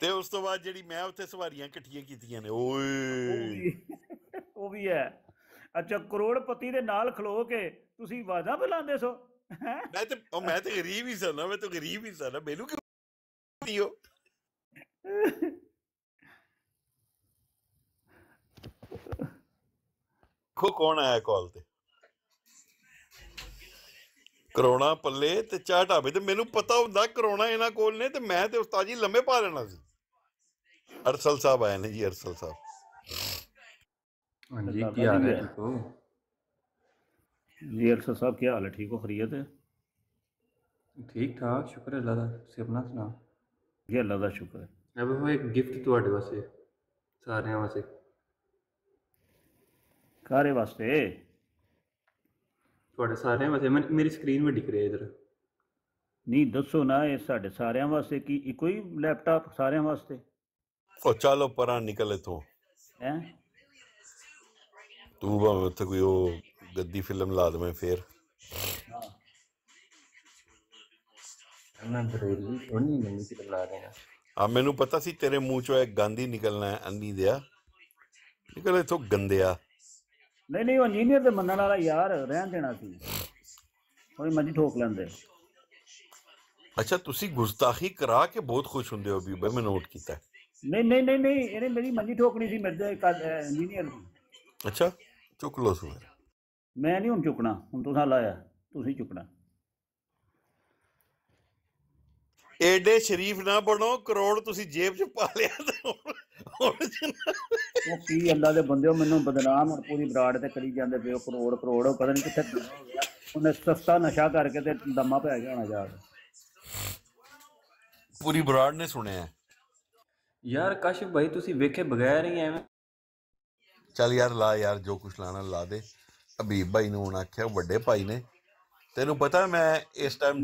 ਤੇ ਉਸ ਤੋਂ ਬਾਅਦ ਜਿਹੜੀ ਮੈਂ ਉੱਥੇ ਸਵਾਰੀਆਂ ਇਕੱਠੀਆਂ ਕੀਤੀਆਂ ਨੇ, ਓਏ ਉਹ ਵੀ ਹੈ। ਅੱਛਾ, ਕਰੋੜਪਤੀ ਦੇ ਨਾਲ ਖਲੋ ਕੇ ਤੁਸੀਂ ਆਵਾਜ਼ਾਂ ਬੁਲਾਉਂਦੇ ਸੋ? ਮੈਂ ਤੇ ਗਰੀਬ ਹੀ ਸਾਂ ਨਾ, ਮੈਂ ਤਾਂ ਗਰੀਬ ਹੀ ਸਾਂ ਨਾ, ਮੈਨੂੰ ਕਿਉਂ? ਕੌਣ ਆਇਆ ਕਾਲ ਤੇ? ਕਰੋਨਾ ਪੱਲੇ ਤੇ ਚਾਹ ਢਾਬੇ ਤੇ। ਮੈਨੂੰ ਪਤਾ ਹੁੰਦਾ ਕਰੋਨਾ ਇਹਨਾਂ ਕੋਲ ਨੇ, ਤੇ ਮੈਂ ਤੇ ਉਸਤਾਦ ਜੀ ਲੰਮੇ ਪਾ ਲੈਣਾ ਸੀ। ਅਰਸਲ ਸਾਹਿਬ ਆਏ ਨੇ ਜੀ, ਅਰਸਲ ਸਾਹਿਬ। ਹਾਂਜੀ, ਕੀ ਹਾਲ ਹੈ? ਠੀਕ ਹੋ ਜੀ ਅਰਸਲ ਸਾਹਿਬ? ਕੀ ਹਾਲ ਹੈ? ਠੀਕ ਹੋ? ਖਰੀਅਤ ਹੈ? ਠੀਕ ਠਾਕ, ਸ਼ੁਕਰ ਅੱਲਾ ਦਾ। ਤੁਸੀਂ ਆਪਣਾ ਸੁਣਾਓ? ਜੀ ਅੱਲਾ ਦਾ ਸ਼ੁਕਰ ਹੈ। ਉਹ ਇੱਕ ਗਿਫਟ ਤੁਹਾਡੇ ਵਾਸਤੇ, ਸਾਰਿਆਂ ਵਾਸਤੇ। ਕਾਰੇ ਵਾਸਤੇ? ਤੁਹਾਡੇ ਸਾਰਿਆਂ ਵਾਸਤੇ। ਮੇਰੀ ਸਕਰੀਨ ਵੱਡੀ ਕਰਿਆ ਇਧਰ। ਨਹੀਂ ਦੱਸੋ ਨਾ, ਇਹ ਸਾਡੇ ਸਾਰਿਆਂ ਵਾਸਤੇ ਕੀ ਇੱਕੋ ਹੀ ਲੈਪਟਾਪ ਸਾਰਿਆਂ ਵਾਸਤੇ? ਉਹ ਚਲੋ ਪਰਾਂ ਨਿਕਲ ਇਥੋਂ। ਹੈ ਤੂੰ ਭਾਵੇਂ ਉੱਥੇ ਕੋਈ ਉਹ ਗੱਦੀ ਫਿਲਮ ਲਾ ਦੇਵੇਂ ਫੇਰ। ਆ ਮੈਨੂੰ ਪਤਾ ਸੀ ਤੇਰੇ ਮੂੰਹ ਚੋਂ ਇੱਕ ਗੰਦ ਹੀ ਨਿਕਲਣਾ ਹੈ, ਅੰਨੀ ਦਿਆ ਨਿਕਲ ਇਥੋਂ ਗੰਦਿਆ। ਨਹੀਂ ਨਹੀਂ, ਉਹ ਇੰਜੀਨੀਅਰ ਦੇ ਮੰਨਣ ਵਾਲਾ ਯਾਰ, ਰਹਿਣ ਦੇਣਾ ਸੀ, ਕੋਈ ਮਰਜ਼ੀ ਠੋਕ ਲੈਂਦੇ। ਅੱਛਾ, ਤੁਸੀਂ ਗੁਸਤਾਖੀ ਕਰਾ ਕੇ ਬਹੁਤ ਖੁਸ਼ ਹੁੰਦੇ ਹੋ ਵੀ ਬਈ, ਮੈਂ ਨੋਟ ਕੀਤਾ। ਨਹੀਂ ਨਹੀਂ ਨਹੀਂ ਨਹੀਂ, ਇਹਨੇ ਮੇਰੀ ਮੰਜੀ ਠੋਕਣੀ ਸੀ ਮੇਰੇ ਇੰਜੀਨੀਅਰ ਦੀ। ਅੱਛਾ, ਚੁੱਕ ਲੋ ਸੋ। ਮੈਂ ਨਹੀਂ ਹੁਣ ਚੁੱਕਣਾ, ਹੁਣ ਤੁਸੀਂ ਲਾਇਆ, ਤੁਸੀਂ ਚੁੱਕਣਾ। ਏਡੇ ਸ਼ਰੀਫ ਨਾ ਬਣੋ, ਕਰੋੜ ਤੁਸੀਂ ਜੇਬ 'ਚ ਪਾ ਲਿਆ ਤੇ ਉਹ ਕੀ ਅੱਲਾ ਦੇ ਬੰਦੇ, ਮੈਨੂੰ ਬਦਨਾਮ ਹੁਣ ਪੂਰੀ ਬਰਾੜ ਤੇ ਕਰੀ ਜਾਂਦੇ ਪਏ, ਕਰੋੜ ਕਰੋੜ, ਪਤਾ ਨਹੀਂ ਕਿੱਥੇ ਹੋ ਗਿਆ। ਉਹਨੇ ਸਸਤਾ ਨਸ਼ਾ ਕਰਕੇ ਤੇ ਦਮਾ ਪੈ ਗਿਆ ਹੋਣਾ ਜਾ ਕੇ। ਪੂਰੀ ਬਰਾੜ ਨੇ ਸੁਣਿਆ ਯਾਰ। ਕਾਸ਼ਿਫ ਭਾਈ ਤੁਸੀਂ ਵੇਖੇ ਬਗੈਰ ਹੀ ਐਵੇਂ। ਚੱਲ ਯਾਰ ਲਾ ਯਾਰ, ਜੋ ਕੁਛ ਲਾਣਾ ਲਾ ਦੇ। ਹਬੀਬ ਭਾਈ ਨੂੰ ਹੁਣ ਆਖਿਆ, ਵੱਡੇ ਭਾਈ ਨੇ, ਤੈਨੂੰ ਪਤਾ ਮੈਂ ਇਸ ਟਾਈਮ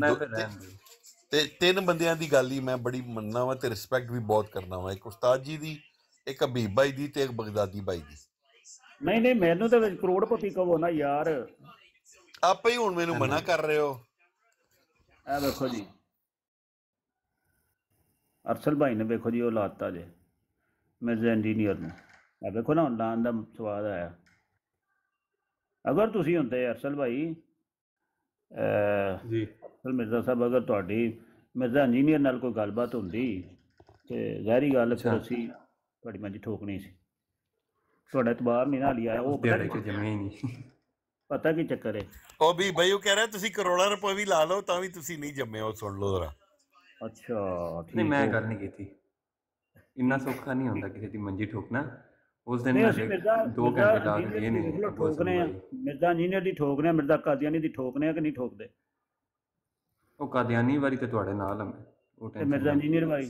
ਤੇ 3 ਬੰਦਿਆਂ ਦੀ ਗੱਲ ਹੀ ਮੈਂ ਬੜੀ ਮੰਨਣਾ ਵਾ ਤੇ ਰਿਸਪੈਕਟ ਵੀ ਬਹੁਤ ਕਰਨਾ ਵਾ। ਇੱਕ ਉਸਤਾਦ ਜੀ ਦੀ, ਇੱਕ ਹਬੀਬ ਭਾਈ ਦੀ, ਤੇ ਇੱਕ ਬਗਦਾਦੀ ਭਾਈ ਦੀ। ਨਹੀਂ ਨਹੀਂ, ਮੈਨੂੰ ਤੇ ਕਰੋੜਪਤੀ ਕਹੋ ਨਾ ਯਾਰ। ਆਪੇ ਹੀ ਹੁਣ ਮੈਨੂੰ ਮਨਾ ਕਰ ਰਹੇ ਹੋ। ਇਹ ਵੇਖੋ ਜੀ, ਅਰਸਲ ਭਾਈ ਨੇ ਵੇਖੋ ਜੀ ਉਹ ਲਾਤਾ ਜੇ ਮੇਰੇ ਇੰਜੀਨੀਅਰ ਨੂੰ। ਇਹ ਵੇਖੋ ਨਾ, ਹੁਣ ਲਾਉਣ ਦਾ ਸਵਾਦ ਆਇਆ। ਅਗਰ ਤੁਸੀਂ ਹੁੰਦੇ ਅਰਸਲ ਭਾਈ ਜੀ, ਅਰਸਲ ਮਿਰਜ਼ਾ ਸਾਹਿਬ, ਅਗਰ ਤੁਹਾਡੀ ਮਿਰਜ਼ਾ ਇੰਜੀਨੀਅਰ ਨਾਲ ਕੋਈ ਗੱਲਬਾਤ ਹੁੰਦੀ ਤੇ ਜ਼ਾਹਿਰੀ ਗੱਲ ਫਿਰ ਅੱਛਾ ਅਸੀਂ ਤੁਹਾਡੀ ਮੰਜੀ ਠੋਕਣੀ ਸੀ, ਤੁਹਾਡਾ ਇਤਬਾਰ ਨਹੀਂ ਨਾ ਲਿਆ। ਉਸ ਉਹ ਪਤਾ ਦਿਹਾੜੇ ਕੀ 'ਚ ਜੰਮਿਆ ਹੀ ਨਹੀਂ। ਪਤਾ ਕੀ ਚੱਕਰ ਹੈ? ਉਹ ਵੀ ਬਈ ਉਹ ਕਹਿ ਰਿਹਾ ਤੁਸੀਂ ਕਰੋੜਾਂ ਰੁਪਏ ਵੀ ਲਾ ਲਓ ਤਾਂ ਵੀ ਤੁਸੀਂ ਨਹੀਂ ਜੰਮੇ ਹੋ, ਸੁਣ ਲਓ ਜ਼ਰਾ। ਅੱਛਾ ਨਹੀਂ ਠੀਕ ਮੈਂ ਹੋ ਗੱਲ ਨਹੀਂ ਕੀਤੀ, ਇੰਨਾ ਸੌਖਾ ਨਹੀਂ ਹੁੰਦਾ ਕਿਸੇ ਦੀ ਮੰਜੀ ਠੋਕਣਾ। ਉਸ ਦਿਨ ਨਹੀਂ ਅਸੀਂ ਹਲੇ ਮਿਰਜ਼ਾ 2 ਘੰਟੇ ਲਾ ਕੇ ਇੰਜੀਨੀਅਰ ਗਏ ਦੀ ਨੇ ਵੇਖ ਲਓ ਅੱਬੂ ਹਸਨ ਠੋਕਨੇ ਆ, ਭਾਈ। ਮਿਰਜ਼ਾ ਇੰਜੀਨੀਅਰ ਦੀ ਠੋਕਨੇ ਆ, ਮਿਰਜ਼ਾ ਕਾਦੀਆਨੀ ਦੀ ਠੋਕਨੇ ਆ ਕਿ ਨਹੀਂ ਠੋਕਦੇ? ਉਹ ਕਾਦੀਆਨੀ ਵਾਲੀ ਤੇ ਤੁਹਾਡੇ ਨਾਲ ਆ ਮੈਂ, ਉਹ ਤੇ ਟੈਨਸ਼ਨ ਮਿਰਜ਼ਾ ਨਾ ਲਓ। ਇੰਜੀਨੀਅਰ ਵਾਲੀ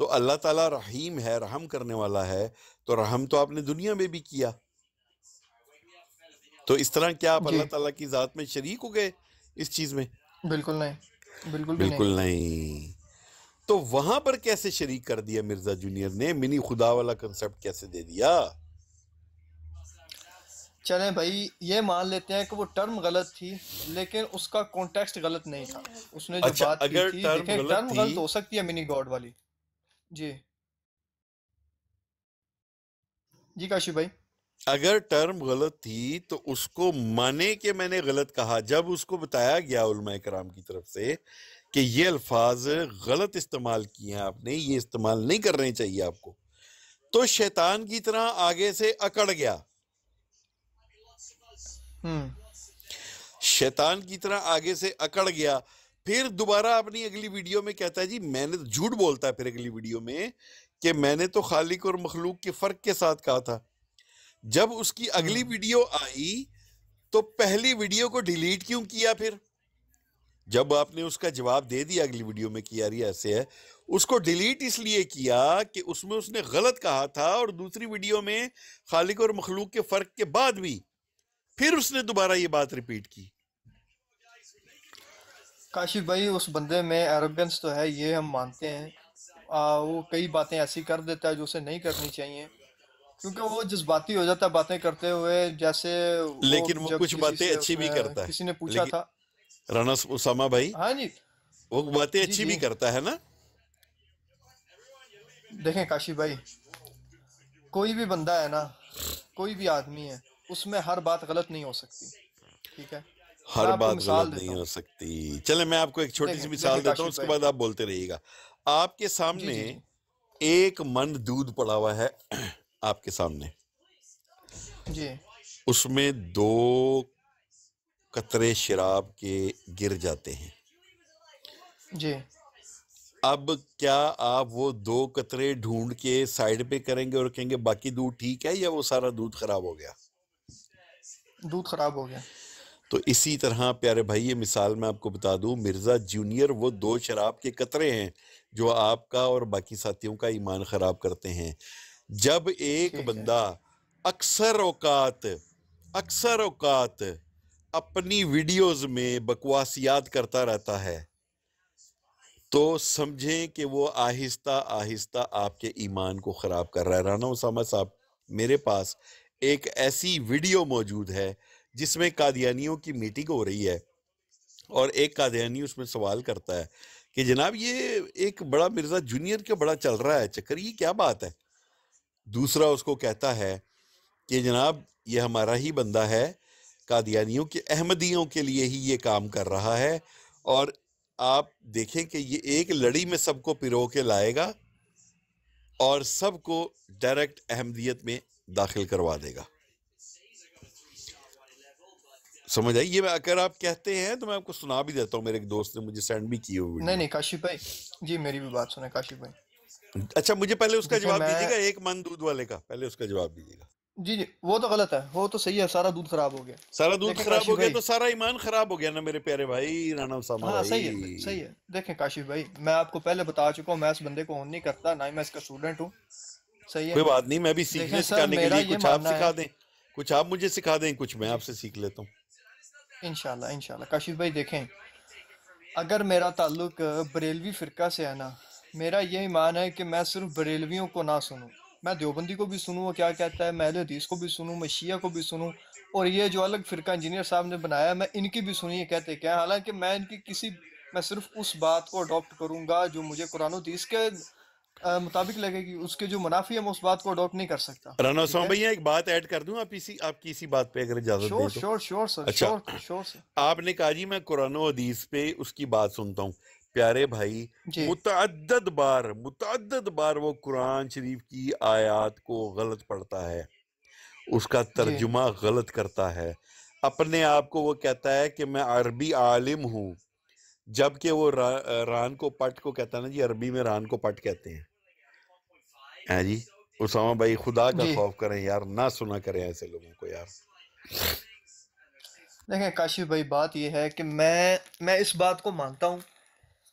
تو اللہ تعالیٰ رحیم ہے، رحم کرنے والا ہے، تو رحم تو آپ نے دنیا میں بھی کیا، تو اس طرح کیا آپ جی اللہ تعالیٰ کی ذات میں شریک ہو گئے اس چیز میں؟ بالکل نہیں، بالکل بھی نہیں۔ بالکل نہیں۔ تو وہاں پر کیسے شریک کر دیا مرزا جونیئر نے؟ منی خدا والا کنسپٹ کیسے دے دیا؟ چلیں بھائی یہ مان لیتے ہیں کہ وہ ٹرم غلط تھی، لیکن اس کا کانٹیکسٹ غلط نہیں تھا، اس نے جو اچھا بات کی اگر تھی، ٹرم دیکھیں غلط ٹرم تھی، غلط ہو سکتی ہے منی گاڈ والی۔ جی جی کاشف بھائی، اگر ٹرم غلط تھی تو اس کو مانے کہ میں نے غلط کہا، جب اس کو بتایا گیا علماء کرام کی طرف سے کہ یہ الفاظ غلط استعمال کیے ہیں آپ نے، یہ استعمال نہیں کرنے چاہیے آپ کو، تو شیطان کی طرح آگے سے اکڑ گیا، شیطان کی طرح آگے سے اکڑ گیا، پھر دوبارہ اپنی اگلی ویڈیو میں کہتا ہے جی میں نے جھوٹ بولتا ہے، پھر اگلی ویڈیو میں کہ میں نے تو خالق اور مخلوق کے فرق کے ساتھ کہا تھا۔ جب اس کی اگلی ویڈیو آئی تو پہلی ویڈیو کو ڈیلیٹ کیوں کیا؟ پھر جب آپ نے اس کا جواب دے دیا اگلی ویڈیو میں کہ یار یہ ایسے ہے، اس کو ڈیلیٹ اس لیے کیا کہ اس میں اس نے غلط کہا تھا، اور دوسری ویڈیو میں خالق اور مخلوق کے فرق کے بعد بھی پھر اس نے دوبارہ یہ بات ریپیٹ کی۔ کاشف بھائی اس بندے میں ایروگنس تو ہے، یہ ہم مانتے ہیں، وہ کئی باتیں ایسی کر دیتا ہے جو اسے نہیں کرنی چاہیے، کیونکہ وہ جذباتی ہو جاتا ہے باتیں کرتے ہوئے، جیسے لیکن وہ جب کچھ کسی باتیں سے اچھی بھی کرتا ہے، کسی نے پوچھا لیکن تھا۔ رانا اسامہ بھائی ہاں جی وہ باتیں جی اچھی جی بھی کرتا ہے نا؟ دیکھیں کاشف بھائی، کوئی بھی بندہ ہے نا، کوئی بھی آدمی ہے، اس میں ہر بات غلط نہیں ہو سکتی، ٹھیک ہے؟ میں ہر آپ کو بات غلط مثال دیتا نہیں ہوں، ہو سکتی۔ چلیں میں آپ کو ایک چھوٹی سی دیکھیں مثال دیتا ہوں، کاشف اس کے بھائی، بعد آپ بولتے رہیے گا۔ آپ کے جی سامنے جی جی ایک من دودھ پڑا ہوا ہے، آپ کے سامنے، جی اس میں 2 قطرے شراب کے گر جاتے ہیں، جی اب کیا آپ وہ 2 قطرے ڈھونڈ کے سائیڈ پہ کریں گے اور کہیں گے باقی دودھ ٹھیک ہے، یا وہ سارا دودھ خراب ہو گیا؟ دودھ خراب ہو گیا۔ تو اسی طرح پیارے بھائی یہ مثال میں آپ کو بتا دوں، مرزا جونیئر وہ 2 شراب کے قطرے ہیں جو آپ کا اور باقی ساتھیوں کا ایمان خراب کرتے ہیں۔ جب ایک ٹھیک ہے، بندہ اکثر اوقات اپنی ویڈیوز میں بکواسیات کرتا رہتا ہے، تو سمجھیں کہ وہ آہستہ آہستہ آپ کے ایمان کو خراب کر رہا ہے۔ رانا اسامہ صاحب، میرے پاس ایک ایسی ویڈیو موجود ہے جس میں قادیانیوں کی میٹنگ ہو رہی ہے، اور ایک قادیانی اس میں سوال کرتا ہے کہ جناب یہ ایک بڑا مرزا جونیئر کے بڑا چل رہا ہے چکر، یہ کیا بات ہے؟ دوسرا اس کو کہتا ہے کہ جناب یہ ہمارا ہی بندہ ہے، قادیانیوں کے احمدیوں کے لیے ہی یہ کام کر رہا ہے، اور آپ دیکھیں کہ یہ ایک لڑی میں سب کو پرو کے لائے گا اور سب کو ڈائریکٹ احمدیت میں داخل کروا دے گا۔ سمجھ آئی؟ یہ اگر آپ کہتے ہیں تو میں آپ کو سنا بھی دیتا ہوں، میرے ایک دوست نے مجھے سینڈ بھی کی ہوئی نہیں ویڈیو۔ نہیں کاشف بھائی، جی میری بھی بات سنیں کاشف بھائی، اچھا مجھے پہلے اس کا دیکھیں جواب میں، دیجیے گا، ایک من دودھ والے کا پہلے اس کا جواب دیجیے گا۔ جی جی وہ تو غلط ہے، وہ تو صحیح ہے، سارا دودھ خراب ہو گیا۔ سارا دودھ دیکھیں خراب کاشف ہو گیا بھائی، تو سارا ایمان خراب ہو گیا نا میرے پیارے بھائی رانا اسامہ ہاں صحیح ہے بھائی۔ صحیح ہے، دیکھیں کاشف بھائی میں آپ کو پہلے بتا چکا ہوں، میں اس بندے کو اون نہیں کرتا، نہ ہی میں اس کا اسٹوڈنٹ ہوں، صحیح ہے؟ کوئی بات نہیں، میں بھی دیکھیں سیکھنے سر سکھانے کے میرا لیے یہ کچھ آپ ماننا ہے، سکھا دیں، کچھ آپ مجھے سکھا دیں، کچھ میں جی آپ سے سیکھ لیتا ہوں۔ انشاءاللہ انشاءاللہ کاشف بھائی دیکھیں، اگر میرا تعلق بریلوی فرقہ سے ہے نا، میرا یہ ایمان ہے کہ میں صرف بریلویوں کو نہ سنوں، میں دیوبندی کو بھی سنوں وہ کیا کہتا ہے، میں اہل حدیث کو بھی سنوں، میں شیعہ کو بھی سنوں، اور یہ جو الگ فرقہ انجینئر صاحب نے بنایا ہے میں ان کی بھی سنی، یہ کہتے کیا ہے، حالانکہ میں ان کی میں صرف اس بات کو اڈاپٹ کروں گا جو مجھے قرآن و حدیث کے مطابق لگے گی، اس کے جو منافی ہے میں اس بات کو اڈاپٹ نہیں کر سکتا، رانا ٹھیک اسامہ ہے؟ بھائی ایک بات ایڈ کر دوں، آپ کی اسی بات پہ اگر اجازت دیں شور تو۔ شور شور سر، اچھا، شور شور سر، آپ نے کہا جی میں قرآن و حدیث پہ اس کی بات سنتا ہوں، پیارے بھائی جی متعدد بار وہ قرآن شریف کی آیات کو غلط پڑھتا ہے، اس کا جی ترجمہ غلط کرتا ہے، اپنے آپ کو وہ کہتا ہے کہ میں عربی عالم ہوں، جبکہ وہ ران کو پٹ کو کہتا ہے نا جی، عربی میں ران کو پٹ کہتے ہیں جی۔ اسامہ بھائی خدا کا جی خوف کریں یار، نہ سنا کریں ایسے لوگوں کو یار۔ دیکھیں کاشف بھائی بات یہ ہے کہ میں اس بات کو مانتا ہوں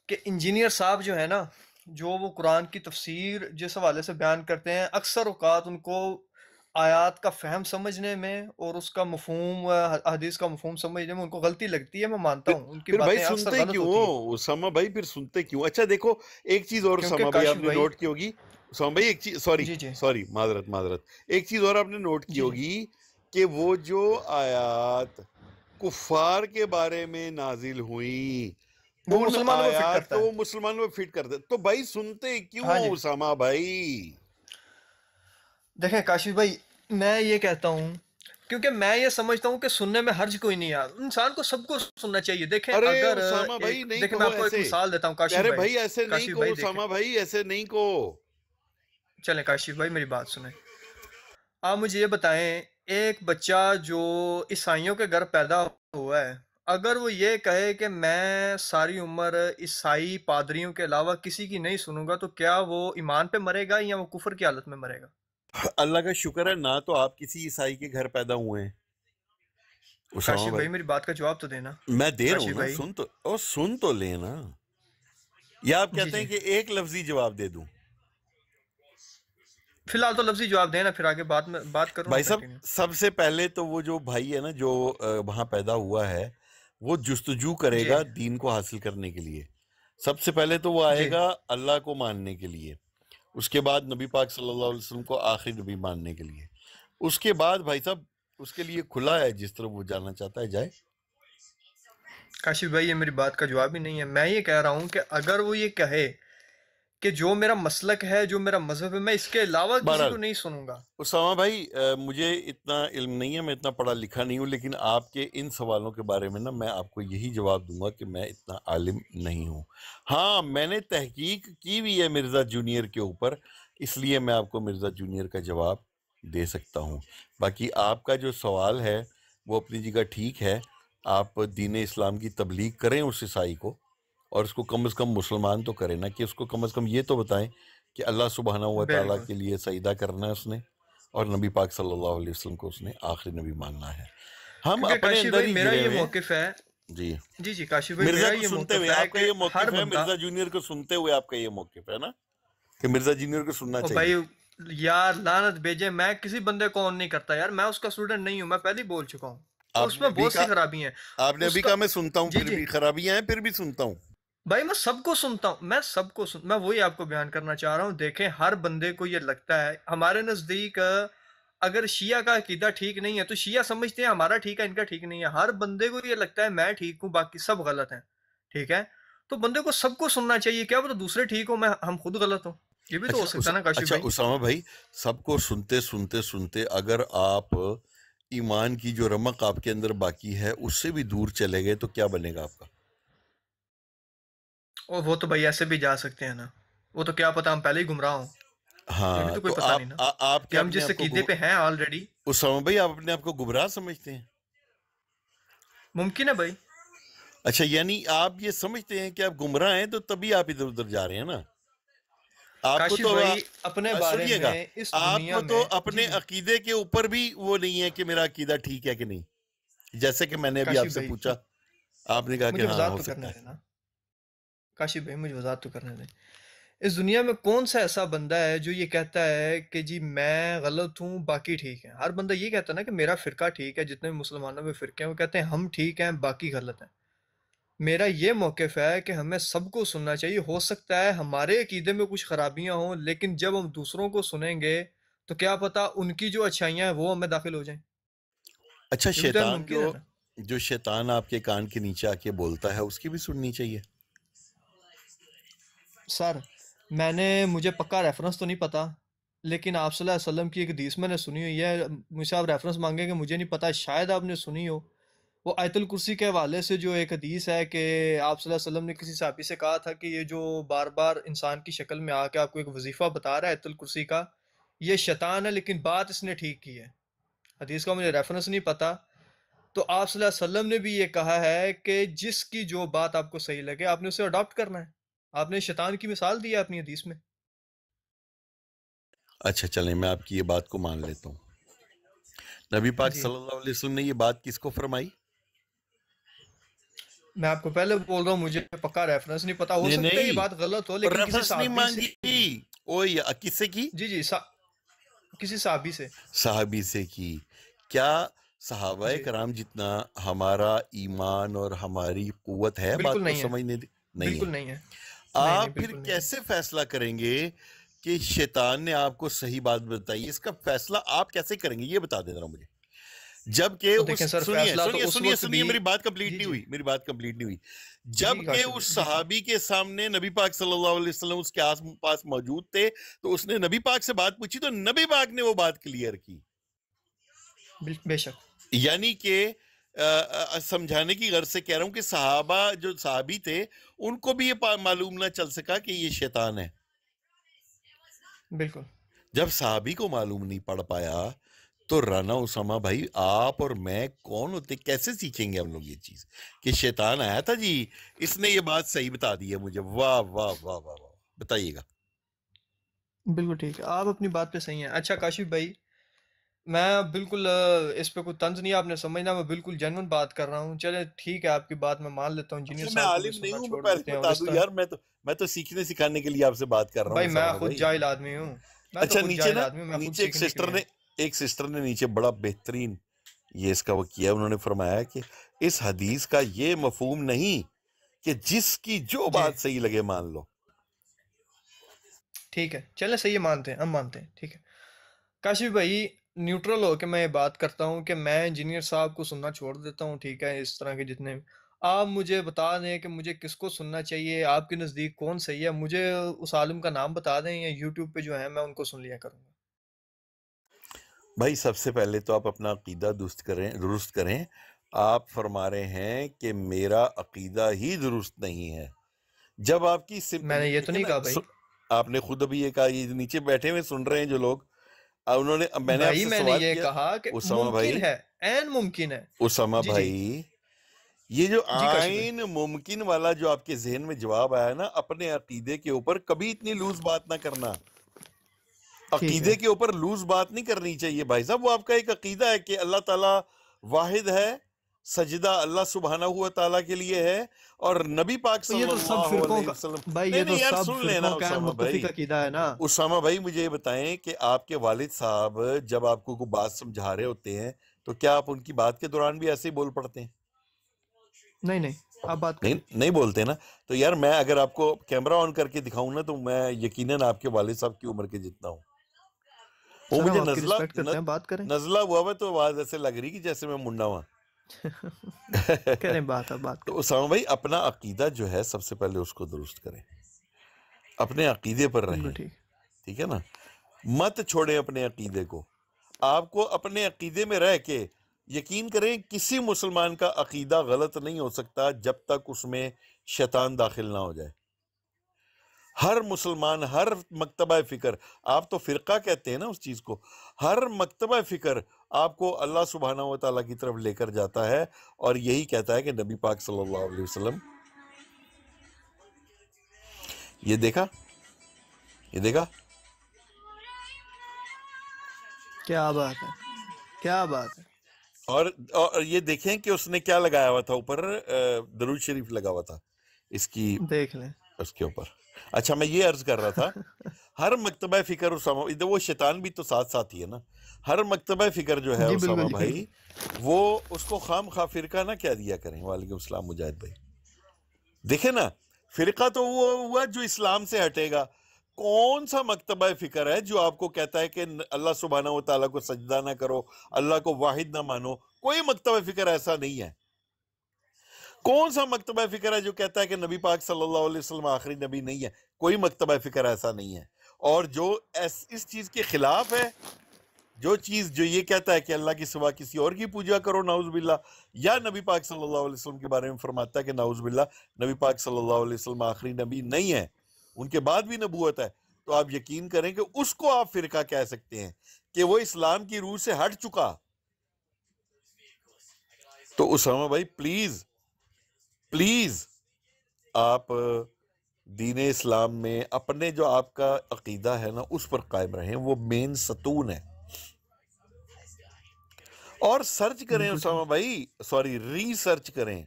کہ انجینئر صاحب جو ہے نا جو وہ قرآن کی تفسیر جس حوالے سے بیان کرتے ہیں، اکثر اوقات ان کو آیات کا فہم سمجھنے میں اور اس کا مفہوم حدیث کا مفہوم سمجھنے میں ان کو غلطی لگتی ہے، میں مانتا ہوں ان کی پھر بھائی باتیں اکثر سنتے غلط کیوں ہوتی ہیں، ہو اسامہ بھائی، پھر سنتے کیوں؟ اچھا دیکھو ایک چیز اور کیونکہ اسامہ بھائی آپ کاشف نے بھائی نوٹ کی ہوگی، اسامہ بھائی ایک چیز، سوری جی جی سوری معذرت، ایک چیز اور آپ نے نوٹ کی جی جی ہوگی کہ وہ جو آیات کفار کے بارے میں نازل ہوئیں وہ ان مسلمانوں میں فٹ آیات کرتا کو ہے. وہ مسلمانوں میں فٹ کر دے، تو بھائی سنتے کیوں ہاں ہو جی، اسامہ بھائی؟ دیکھیں کاشف بھائی، میں یہ کہتا ہوں کیونکہ میں یہ سمجھتا ہوں کہ سننے میں حرج کوئی نہیں ہے، انسان کو سب کو سننا چاہیے. دیکھیں ارے اگر اسامہ بھائی ایک، نہیں دیکھیں میں کہو آپ کو ایک ایسے، مثال دیتا ہوں کہہ رہے بھائی ایسے نہیں کاشف کہو بھائی دیکھیں، اسامہ بھائی، ایسے نہیں کہو. چلیں کاشف بھائی میری بات سنیں. آپ مجھے یہ بتائیں، ایک بچہ جو عیسائیوں کے گھر پیدا ہوا ہے، اگر وہ یہ کہے کہ میں ساری عمر عیسائی پادریوں کے علاوہ کسی کی نہیں سنوں گا، تو کیا وہ ایمان پہ مرے گا یا وہ کفر کی حالت میں مرے گا؟ اللہ کا شکر ہے نہ تو آپ کسی عیسائی کے گھر پیدا ہوئے ہیں اسامہ کاشف بھائی. بھائی میری بات کا جواب تو دینا. میں دے رہا ہوں کاشف نا، بھائی سن تو لینا. یا آپ جی کہتے جی، ہیں کہ ایک لفظی جواب دے دوں؟ فی الحال تو لفظی جواب دینا، پھر آگے بات کروں نا بھائی صاحب کنٹینیو. سب سے پہلے تو وہ جو بھائی ہے نا جو وہاں پیدا ہوا ہے، وہ جستجو کرے جی گا دین کو حاصل کرنے کے لیے. سب سے پہلے تو وہ آئے جی گا اللہ کو ماننے کے لیے، اس کے بعد نبی پاک صلی اللہ علیہ وسلم کو آخری نبی ماننے کے لیے. اس کے بعد بھائی صاحب اس کے لیے کھلا ہے، جس طرح وہ جانا چاہتا ہے جائے. کاشف بھائی یہ میری بات کا جواب ہی نہیں ہے. میں یہ کہہ رہا ہوں کہ اگر وہ یہ کہے کہ جو میرا مسلک ہے، جو میرا مذہب ہے، میں اس کے علاوہ کسی بہرحال کو نہیں سنوں گا. اسامہ بھائی مجھے اتنا علم نہیں ہے، میں اتنا پڑھا لکھا نہیں ہوں، لیکن آپ کے ان سوالوں کے بارے میں نا میں آپ کو یہی جواب دوں گا کہ میں اتنا عالم نہیں ہوں. ہاں میں نے تحقیق کی بھی ہے مرزا جونیئر کے اوپر، اس لیے میں آپ کو مرزا جونیئر کا جواب دے سکتا ہوں. باقی آپ کا جو سوال ہے وہ اپنی جگہ ٹھیک ہے، آپ دین اسلام کی تبلیغ کریں اس عیسائی کو، اور اس کو کم از کم مسلمان تو کریں نا، کہ اس کو کم از کم یہ تو بتائیں کہ اللہ سبحانہ و تعالیٰ بالکل، کے لیے سجدہ کرنا ہے اس نے، اور نبی پاک صلی اللہ علیہ وسلم کو اس نے آخری نبی ماننا ہے. ہم کیونکہ اپنے کاشف اندر بھائی ہی میرا گرے یہ ہوئے ہیں. موقف ہے. جی جی جی کاشف بھائی مرزا میرا کو یہ سنتے موقف ہوئے ہے آپ کا کہ یہ ہر موقف ہے، بندہ، مرزا جونیئر کو سنتے ہوئے آپ کا یہ موقف ہے نا کہ مرزا جونیئر کو سننا او چاہیے. بھائی یار لعنت بھیجے، میں کسی بندے کو آن نہیں کرتا یار، میں اس کا اسٹوڈنٹ نہیں ہوں، میں پہلے ہی بول چکا ہوں. آپ اس نے میں ابھی بہت سی کہا خرابی ہیں. آپ نے اس ابھی کا کہا میں سنتا ہوں، جی پھر جی بھی خرابیاں ہیں، پھر بھی سنتا ہوں. بھائی میں سب کو سنتا ہوں، میں سب کو میں وہی آپ کو بیان کرنا چاہ رہا ہوں. دیکھیں ہر بندے کو یہ لگتا ہے، ہمارے نزدیک اگر شیعہ کا عقیدہ ٹھیک نہیں ہے تو شیعہ سمجھتے ہیں ہمارا ٹھیک ہے، ان کا ٹھیک نہیں ہے. ہر بندے کو یہ لگتا ہے میں ٹھیک ہوں، باقی سب غلط ہیں. ٹھیک ہے، تو بندے کو سب کو سننا چاہیے. کیا پتہ دوسرے ٹھیک ہوں، ہم خود غلط ہوں، یہ بھی تو ہو سکتا ہے نا کاشف اچھا بھائی. اسامہ بھائی، سب کو سنتے سنتے سنتے اگر آپ ایمان کی جو رمق آپ کے اندر باقی ہے اس سے بھی دور چلے گئے تو کیا بنے گا آپ کا؟ اور وہ تو بھائی ایسے بھی جا سکتے ہیں نا، وہ تو کیا پتہ ہم پہلے ہی گمراہ ہوں، یہ بھی ہاں تو کوئی تو پتہ نہیں نا آپ کہ کیا ہم اپنے جس آپ کو عقیدے پہ ہیں آلریڈی. اسامہ بھائی آپ اپنے آپ کو گمراہ سمجھتے ہیں؟ ممکن ہے بھائی. اچھا یعنی آپ یہ سمجھتے ہیں کہ آپ گمراہ ہیں تو تبھی آپ ادھر ادھر جا رہے ہیں نا؟ آپ کو کاشف تو بھائی اپنے بارے سنیے گا، میں اس آپ دنیا کو تو میں جی اپنے جی عقیدے کے اوپر بھی وہ نہیں ہے کہ میرا عقیدہ ٹھیک ہے کہ نہیں. جیسے کہ میں نے ابھی آپ کاشف سے بھائی پوچھا، آپ نے کہا کہ مجھے ہاں وضاحت ہو تو سکتا کرنے ہے. دینا. کاشف بھائی مجھے وضاحت تو کرنے دیں. اس دنیا میں کون سا ایسا بندہ ہے جو یہ کہتا ہے کہ جی میں غلط ہوں باقی ٹھیک ہیں؟ ہر بندہ یہ کہتا ہے نا کہ میرا فرقہ ٹھیک ہے، جتنے بھی مسلمانوں میں فرقے ہیں وہ کہتے ہیں ہم ٹھیک ہیں باقی غلط ہیں. میرا یہ موقف ہے کہ ہمیں سب کو سننا چاہیے. ہو سکتا ہے ہمارے عقیدے میں کچھ خرابیاں ہوں، لیکن جب ہم دوسروں کو سنیں گے تو کیا پتہ ان کی جو اچھائیاں ہیں وہ ہمیں داخل ہو جائیں. اچھا یہ بھی تو شیطان ممکن ہے نا. جو شیطان آپ کے کان کے نیچے آ کے بولتا ہے اس کی بھی سننی چاہیے؟ سر مجھے پکا ریفرنس تو نہیں پتا، لیکن آپ صلی اللہ علیہ وسلم کی ایک حدیث میں نے سنی ہوئی ہے. مجھ سے آپ ریفرنس مانگیں گے، مجھے نہیں پتا، شاید آپ نے سنی ہو. وہ آیت الکرسی کے حوالے سے جو ایک حدیث ہے کہ آپ صلی اللہ علیہ وسلم نے کسی صحابی سے کہا تھا کہ یہ جو بار بار انسان کی شکل میں آ کے آپ کو ایک وظیفہ بتا رہا ہے آیت الکرسی کا، یہ شیطان ہے، لیکن بات اس نے ٹھیک کی ہے. حدیث کا مجھے ریفرنس نہیں پتا. تو آپ صلی اللہ علیہ وسلم نے بھی یہ کہا ہے کہ جس کی جو بات آپ کو صحیح لگے آپ نے اسے اڈاپٹ کرنا ہے. آپ نے شیطان کی مثال دی ہے اپنی حدیث میں. اچھا چلیں میں آپ کی یہ بات کو مان لیتا ہوں. نبی پاک جی صلی اللہ علیہ وسلم نے یہ بات کس کو فرمائی؟ میں آپ کو پہلے بول رہا ہوں مجھے پکا ریفرنس نہیں پتا، ہو نہیں سکتا ہے یہ نہیں بات غلط ہو، لیکن کسی ریفرنس نہیں صحابی سے مانگی، اوئی کس سے کی؟ جی کسی صحابی سے صحابی سے کی. کیا صحابہ جی کرام جتنا ہمارا ایمان اور ہماری قوت ہے بالکل بات کو نہیں ہے، سمجھنے دی؟ نہیں ہے. بالکل نہیں ہے، نہیں نہیں آپ پھر بالکل نہیں ہے. کیسے فیصلہ کریں گے کہ شیطان نے آپ کو صحیح بات بتائی؟ اس کا فیصلہ آپ کیسے کریں گے یہ بتا دے ذرا مجھے. جبکہ تو اس دیکھیں سر سنیے فیصلہ تو سنیے اس سنیے وقت سنیے بھی میری بات کمپلیٹ جی نہیں جی ہوئی، میری بات کمپلیٹ نہیں ہوئی. جی جبکہ کاشف اس بھائی صحابی کے سامنے نبی پاک صلی اللہ علیہ وسلم اس کے آس پاس موجود تھے، تو اس نے نبی پاک سے بات پوچھی تو نبی پاک نے وہ بات کلیئر کی. بے شک یعنی کہ سمجھانے کی غرض سے کہہ رہا ہوں کہ صحابہ جو صحابی تھے ان کو بھی یہ معلوم نہ چل سکا کہ یہ شیطان ہے. بالکل. جب صحابی کو معلوم نہیں پڑ پایا تو رانا اسامہ بھائی آپ اور میں کون ہوتے، کیسے سیکھیں گے ہم لوگ یہ چیز کہ شیطان آیا تھا جی اس نے یہ بات صحیح بتا دی ہے مجھے؟ واہ واہ واہ واہ واہ، بتائیے گا. بالکل ٹھیک ہے، آپ اپنی بات پہ صحیح ہیں. اچھا کاشف بھائی میں بالکل اس پہ کوئی طنز نہیں آپ نے سمجھنا، میں بالکل جینون بات کر رہا ہوں. چلے ٹھیک ہے آپ کی بات میں مان لیتا ہوں، انجینئر اچھا میں صاحب کو بھی عالم نہیں سننا ہوں، میں چھوڑ پہلے دیتے ہیں. اور بتا اس دوں طرح یار، میں تو سیکھنے سکھانے کے لیے آپ سے بات کر رہا ہوں بھائی میں اسامہ خود بھائی. جاہل آدمی ہوں، میں تو اچھا خود نیچے جاہل نا، آدمی ہوں، میں خود نیچے سیکھنے کے لیے. ایک سسٹر نے نیچے بڑا بہترین یہ اس کا وہ کیا، انہوں نے فرمایا کہ اس حدیث کا یہ مفہوم نہیں کہ جس کی جو جی بات صحیح لگے مان لو. ٹھیک ہے چلے صحیح ہے، مانتے ہیں ہم مانتے ہیں. ٹھیک ہے کاشف بھائی نیوٹرل ہو کے میں یہ بات کرتا ہوں کہ میں انجینئر صاحب کو سننا چھوڑ دیتا ہوں. ٹھیک ہے اس طرح کے جتنے آپ مجھے بتا دیں کہ مجھے کس کو سننا چاہیے، آپ کے نزدیک کون صحیح ہے، مجھے اس عالم کا نام بتا دیں یا یوٹیوب پہ جو ہے میں ان کو سن لیا کروں گا. بھائی سب سے پہلے تو آپ اپنا عقیدہ درست کریں. آپ فرما رہے ہیں کہ میرا عقیدہ ہی درست نہیں ہے. جب آپ کی میں نے یہ تو دیکھیں نہیں نا، کہا بھائی. آپ نے خود ابھی یہ کہا، یہ نیچے بیٹھے ہوئے سن رہے ہیں جو لوگ، انہوں نے، میں نے آپ بھائی سے میں نے سوال یہ کیا. کہا کہ اسامہ ممکن بھائی، ہے، عین ممکن ہے. اسامہ جی جی بھائی، یہ جو جی کاشف بھائی عین ممکن والا جو آپ کے ذہن میں جواب آیا نا، اپنے عقیدے کے اوپر کبھی اتنی لوز بات نہ کرنا. ٹھیک عقیدے ہے. کے اوپر لوز بات نہیں کرنی چاہیے بھائی صاحب. وہ آپ کا ایک عقیدہ ہے کہ اللہ تعالیٰ واحد ہے، سجدہ اللہ سبحانہ ہوا تعالیٰ کے لیے ہے، اور نبی پاک تو یہ صلی تو سب اللہ فرقوں علیہ کا وسلم. بھائی، نہیں یہ نہیں تو یار، سب سن لینا فرقوں کا اسامہ متفق بھائی. عقیدہ ہے نا. اسامہ بھائی مجھے یہ بتائیں کہ آپ کے والد صاحب جب آپ کو کوئی بات سمجھا رہے ہوتے ہیں تو کیا آپ ان کی بات کے دوران بھی ایسے ہی بول پڑتے ہیں؟ نہیں نہیں آپ بات نہیں کریں. نہیں بولتے نا. تو یار میں اگر آپ کو کیمرہ آن کر کے دکھاؤں نا تو میں یقیناً آپ کے والد صاحب کی عمر کے جتنا ہوں. وہ سر ہم مجھے آپ کی رسپیکٹ کرتے ہیں، بات کریں. نزلہ ہوا ہوا تو آواز ایسے لگ رہی کہ جیسے میں منڈا ہوا. کریں بات، اب بات تو کریں. اسامہ بھائی اپنا عقیدہ جو ہے سب سے پہلے اس کو درست کریں، اپنے عقیدے پر بالکل رہیں. ٹھیک. ٹھیک ہے نا، مت چھوڑیں اپنے عقیدے کو. آپ کو اپنے عقیدے میں رہ کے یقین کریں کسی مسلمان کا عقیدہ غلط نہیں ہو سکتا جب تک اس میں شیطان داخل نہ ہو جائے. ہر مسلمان، ہر مکتبہ فکر، آپ تو فرقہ کہتے ہیں نا اس چیز کو، ہر مکتبہ فکر آپ کو اللہ سبحانہ و تعالیٰ کی طرف لے کر جاتا ہے، اور یہی کہتا ہے کہ نبی پاک صلی اللہ علیہ وسلم، یہ دیکھا کیا بات ہے، کیا بات ہے. اور یہ دیکھیں کہ اس نے کیا لگایا ہوا تھا اوپر، درود شریف لگا ہوا تھا اس کی، دیکھ لیں. اس کے اوپر. اچھا میں یہ عرض کر رہا تھا، ہر مکتبہ فکر اسامہ، وہ شیطان بھی تو ساتھ ساتھ ہی ہے نا. ہر مکتبہ فکر جو ہے جی اسامہ بالکل جی بالکل. بھائی، وہ اس کو خام خواہ فرقہ نہ کہہ دیا کریں. وعلیکم السلام مجاہد بھائی. دیکھیں نا، فرقہ تو وہ ہوا جو اسلام سے ہٹے گا. کون سا مکتبہ فکر ہے جو آپ کو کہتا ہے کہ اللہ سبحانہ و تعالیٰ کو سجدہ نہ کرو، اللہ کو واحد نہ مانو؟ کوئی مکتبہ فکر ایسا نہیں ہے. کون سا مکتبہ فکر ہے جو کہتا ہے کہ نبی پاک صلی اللہ علیہ وسلم آخری نبی نہیں ہے؟ کوئی مکتبہ فکر ایسا نہیں ہے. اور جو اس چیز کے خلاف ہے، جو چیز جو یہ کہتا ہے کہ اللہ کی سوا کسی اور کی پوجا کرو، نعوذ باللہ، یا نبی پاک صلی اللہ علیہ وسلم کے بارے میں فرماتا ہے کہ نعوذ باللہ نبی پاک صلی اللہ علیہ وسلم آخری نبی نہیں ہے، ان کے بعد بھی نبوت ہے، تو آپ یقین کریں کہ اس کو آپ فرقہ کہہ سکتے ہیں کہ وہ اسلام کی روح سے ہٹ چکا. تو اسامہ بھائی پلیز آپ دین اسلام میں اپنے جو آپ کا عقیدہ ہے نا اس پر قائم رہیں، وہ مین ستون ہے. اور سرچ کریں بالکل اسامہ ٹھیک. بھائی، ری سرچ کریں،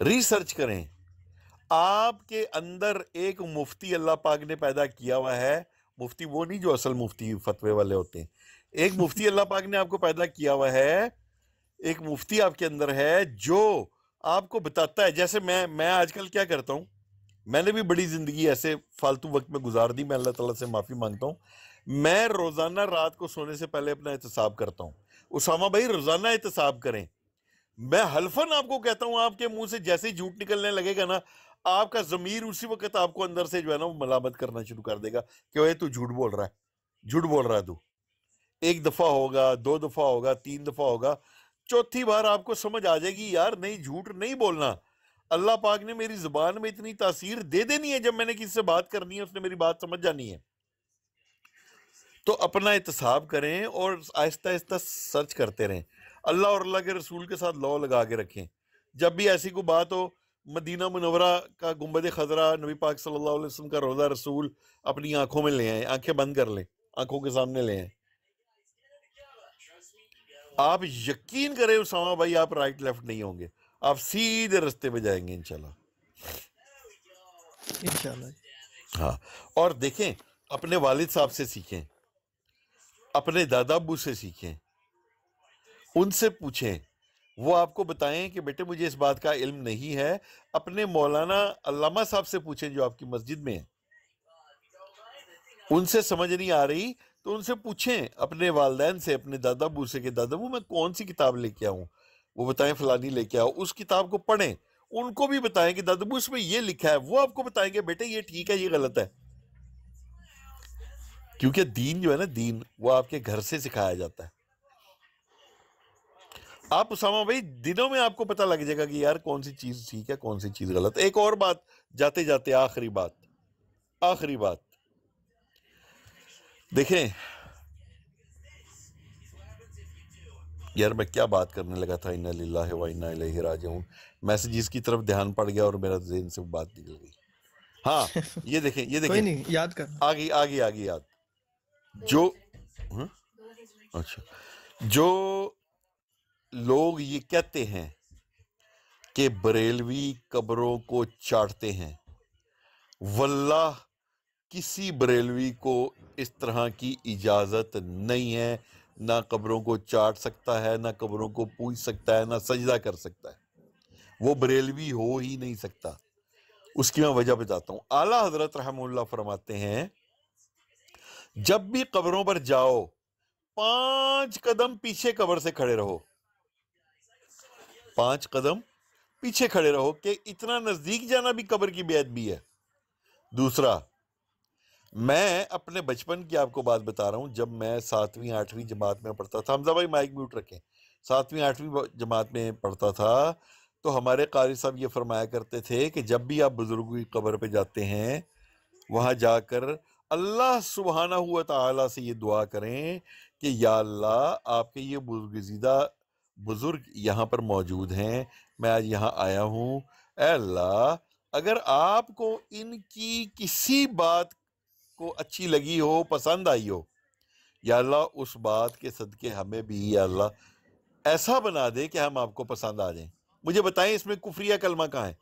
ریسرچ کریں. آپ کے اندر ایک مفتی اللہ پاک نے پیدا کیا ہوا ہے. مفتی وہ نہیں جو اصل مفتی فتوے والے ہوتے ہیں. ایک مفتی اللہ پاک نے آپ کو پیدا کیا ہوا ہے. ایک مفتی آپ کے اندر ہے جو آپ کو بتاتا ہے. جیسے میں آج کل کیا کرتا ہوں, میں نے بھی بڑی زندگی ایسے فالتو وقت میں گزار دی, میں اللہ تعالیٰ سے معافی مانگتا ہوں. میں روزانہ رات کو سونے سے پہلے اپنا احتساب کرتا ہوں. اسامہ بھائی روزانہ احتساب کریں. میں حلفاً آپ کو کہتا ہوں, آپ کے منہ سے جیسے ہی جھوٹ نکلنے لگے گا نا, آپ کا ضمیر اسی وقت آپ کو اندر سے جو ہے نا وہ ملامت کرنا شروع کر دے گا کہ اوے تو جھوٹ بول رہا ہے, جھوٹ بول رہا ہے تو. ایک دفعہ ہوگا, 2 دفعہ ہوگا, 3 دفعہ ہوگا, چوتھی بار آپ کو سمجھ آ جائے گی یار نہیں, جھوٹ نہیں بولنا. اللہ پاک نے میری زبان میں اتنی تاثیر دے دینی ہے, جب میں نے کسی سے بات کرنی ہے اس نے میری بات سمجھ جانی ہے. تو اپنا احتساب کریں اور آہستہ آہستہ سرچ کرتے رہیں. اللہ اور اللہ کے رسول کے ساتھ لو لگا کے رکھیں. جب بھی ایسی کوئی بات ہو, مدینہ منورہ کا گنبد خضرا, نبی پاک صلی اللہ علیہ وسلم کا روضہ رسول اپنی آنکھوں میں لے آئیں, آنکھیں بند کر لیں, آنکھوں کے سامنے لے آئیں. آپ یقین کریں اسامہ بھائی, آپ رائٹ لیفٹ نہیں ہوں گے, آپ سیدھے رستے پہ جائیں گے انشاءاللہ. انشاءاللہ. ہاں, اور دیکھیں اپنے والد صاحب سے سیکھیں, اپنے دادا ابو سے سیکھیں, ان سے پوچھیں, وہ آپ کو بتائیں کہ بیٹے مجھے اس بات کا علم نہیں ہے. اپنے مولانا علامہ صاحب سے پوچھیں جو آپ کی مسجد میں ہیں, ان سے سمجھ نہیں آ رہی تو ان سے پوچھیں. اپنے والدین سے, اپنے دادا ابو سے کہ دادا ابو میں کون سی کتاب لے کے آؤں, وہ بتائیں فلانی لے کے آؤ. اس کتاب کو پڑھیں, ان کو بھی بتائیں کہ دادا ابو اس میں یہ لکھا ہے, وہ آپ کو بتائیں گے بیٹے یہ ٹھیک ہے یہ غلط ہے. کیونکہ دین جو ہے نا, دین وہ آپ کے گھر سے سکھایا جاتا ہے. آپ اسامہ بھائی دنوں میں آپ کو پتہ لگ جائے گا کہ یار کون سی چیز ٹھیک ہے کون سی چیز غلط. ایک اور بات جاتے جاتے, آخری بات دیکھیں یار, میں کیا بات کرنے لگا تھا, انا للہ و انا الیہ راجعون, میسیجز کی طرف دھیان پڑ گیا اور میرا ذہن سے بات نکل گئی. ہاں یہ دیکھیں کوئی نہیں, یاد کرنا. آگے یاد. جو اچھا, جو لوگ یہ کہتے ہیں کہ بریلوی قبروں کو چاٹتے ہیں, واللہ کسی بریلوی کو اس طرح کی اجازت نہیں ہے. نہ قبروں کو چاٹ سکتا ہے, نہ قبروں کو پوچھ سکتا ہے, نہ سجدہ کر سکتا ہے. وہ بریلوی ہو ہی نہیں سکتا. اس کی میں وجہ بتاتا ہوں. اعلیٰ حضرت رحمہ اللہ فرماتے ہیں جب بھی قبروں پر جاؤ 5 قدم پیچھے قبر سے کھڑے رہو, 5 قدم پیچھے کھڑے رہو, کہ اتنا نزدیک جانا بھی قبر کی بے ادبی ہے. دوسرا, میں اپنے بچپن کی آپ کو بات بتا رہا ہوں, جب میں 7ویں 8ویں جماعت میں پڑھتا تھا, حمزہ بھائی مائک میوٹ رکھیں, 7ویں 8ویں جماعت میں پڑھتا تھا, تو ہمارے قاری صاحب یہ فرمایا کرتے تھے کہ جب بھی آپ بزرگوں کی قبر پہ جاتے ہیں, وہاں جا کر اللہ سبحانہ و تعالیٰ سے یہ دعا کریں کہ یا اللہ آپ کے یہ بزرگ یہاں پر موجود ہیں, میں آج یہاں آیا ہوں, اے اللہ اگر آپ کو ان کی کسی بات کو اچھی لگی ہو, پسند آئی ہو, یا اللہ اس بات کے صدقے ہمیں بھی یا اللہ ایسا بنا دے کہ ہم آپ کو پسند آ جائیں. مجھے بتائیں اس میں کفریہ کلمہ کہاں ہے؟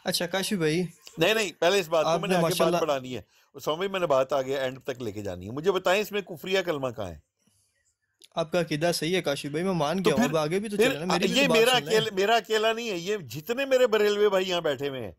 اچھا کاشف بھائی, نہیں پہلے اس بات کو میں نے آگے بات ماشاءاللہ بڑھانی ہے, سومی میں نے بات آگے اینڈ تک لے کے جانی ہے. مجھے بتائیں اس میں کفریہ کلمہ کہاں ہے؟ آپ کا عقیدہ صحیح ہے کاشف بھائی, میں مان تو گیا ہوں, پھر اب آگے بھی تو چلے نا, میری بھی یہ تو بات سن لیں. میرا اکیلا نہیں ہے, یہ جتنے میرے بریلوے بھائی یہاں بیٹھے ہوئے ہیں,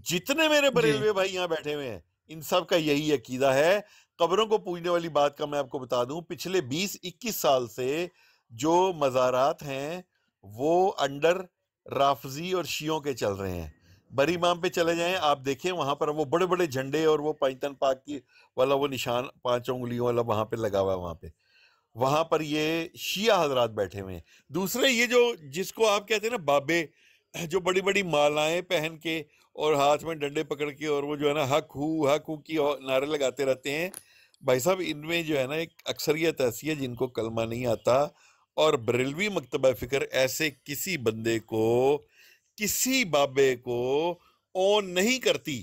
جتنے میرے جی بریلوے بھائی یہاں بیٹھے ہوئے ہیں, ان سب کا یہی عقیدہ ہے. قبروں کو پوجنے والی بات کا میں آپ کو بتا دوں, پچھلے 20-21 سال سے جو مزارات ہیں وہ انڈر رافضی اور شیعوں کے چل رہے ہیں. بری امام پہ چلے جائیں, آپ دیکھیں وہاں پر وہ بڑے بڑے جھنڈے اور وہ پنجتن پاک کی والا وہ نشان 5 انگلیوں والا وہاں پہ لگا ہوا ہے. وہاں پر یہ شیعہ حضرات بیٹھے ہوئے ہیں. دوسرے یہ جو جس کو آپ کہتے ہیں نا بابے, جو بڑی بڑی مالائیں پہن کے اور ہاتھ میں ڈنڈے پکڑ کے اور وہ جو ہے نا حق ہو کی نعرے لگاتے رہتے ہیں, بھائی صاحب ان میں جو ہے نا ایک اکثریت ایسی ہے جن کو کلمہ نہیں آتا. اور بریلوی مکتبہ فکر ایسے کسی بندے کو, کسی بابے کو اون نہیں کرتی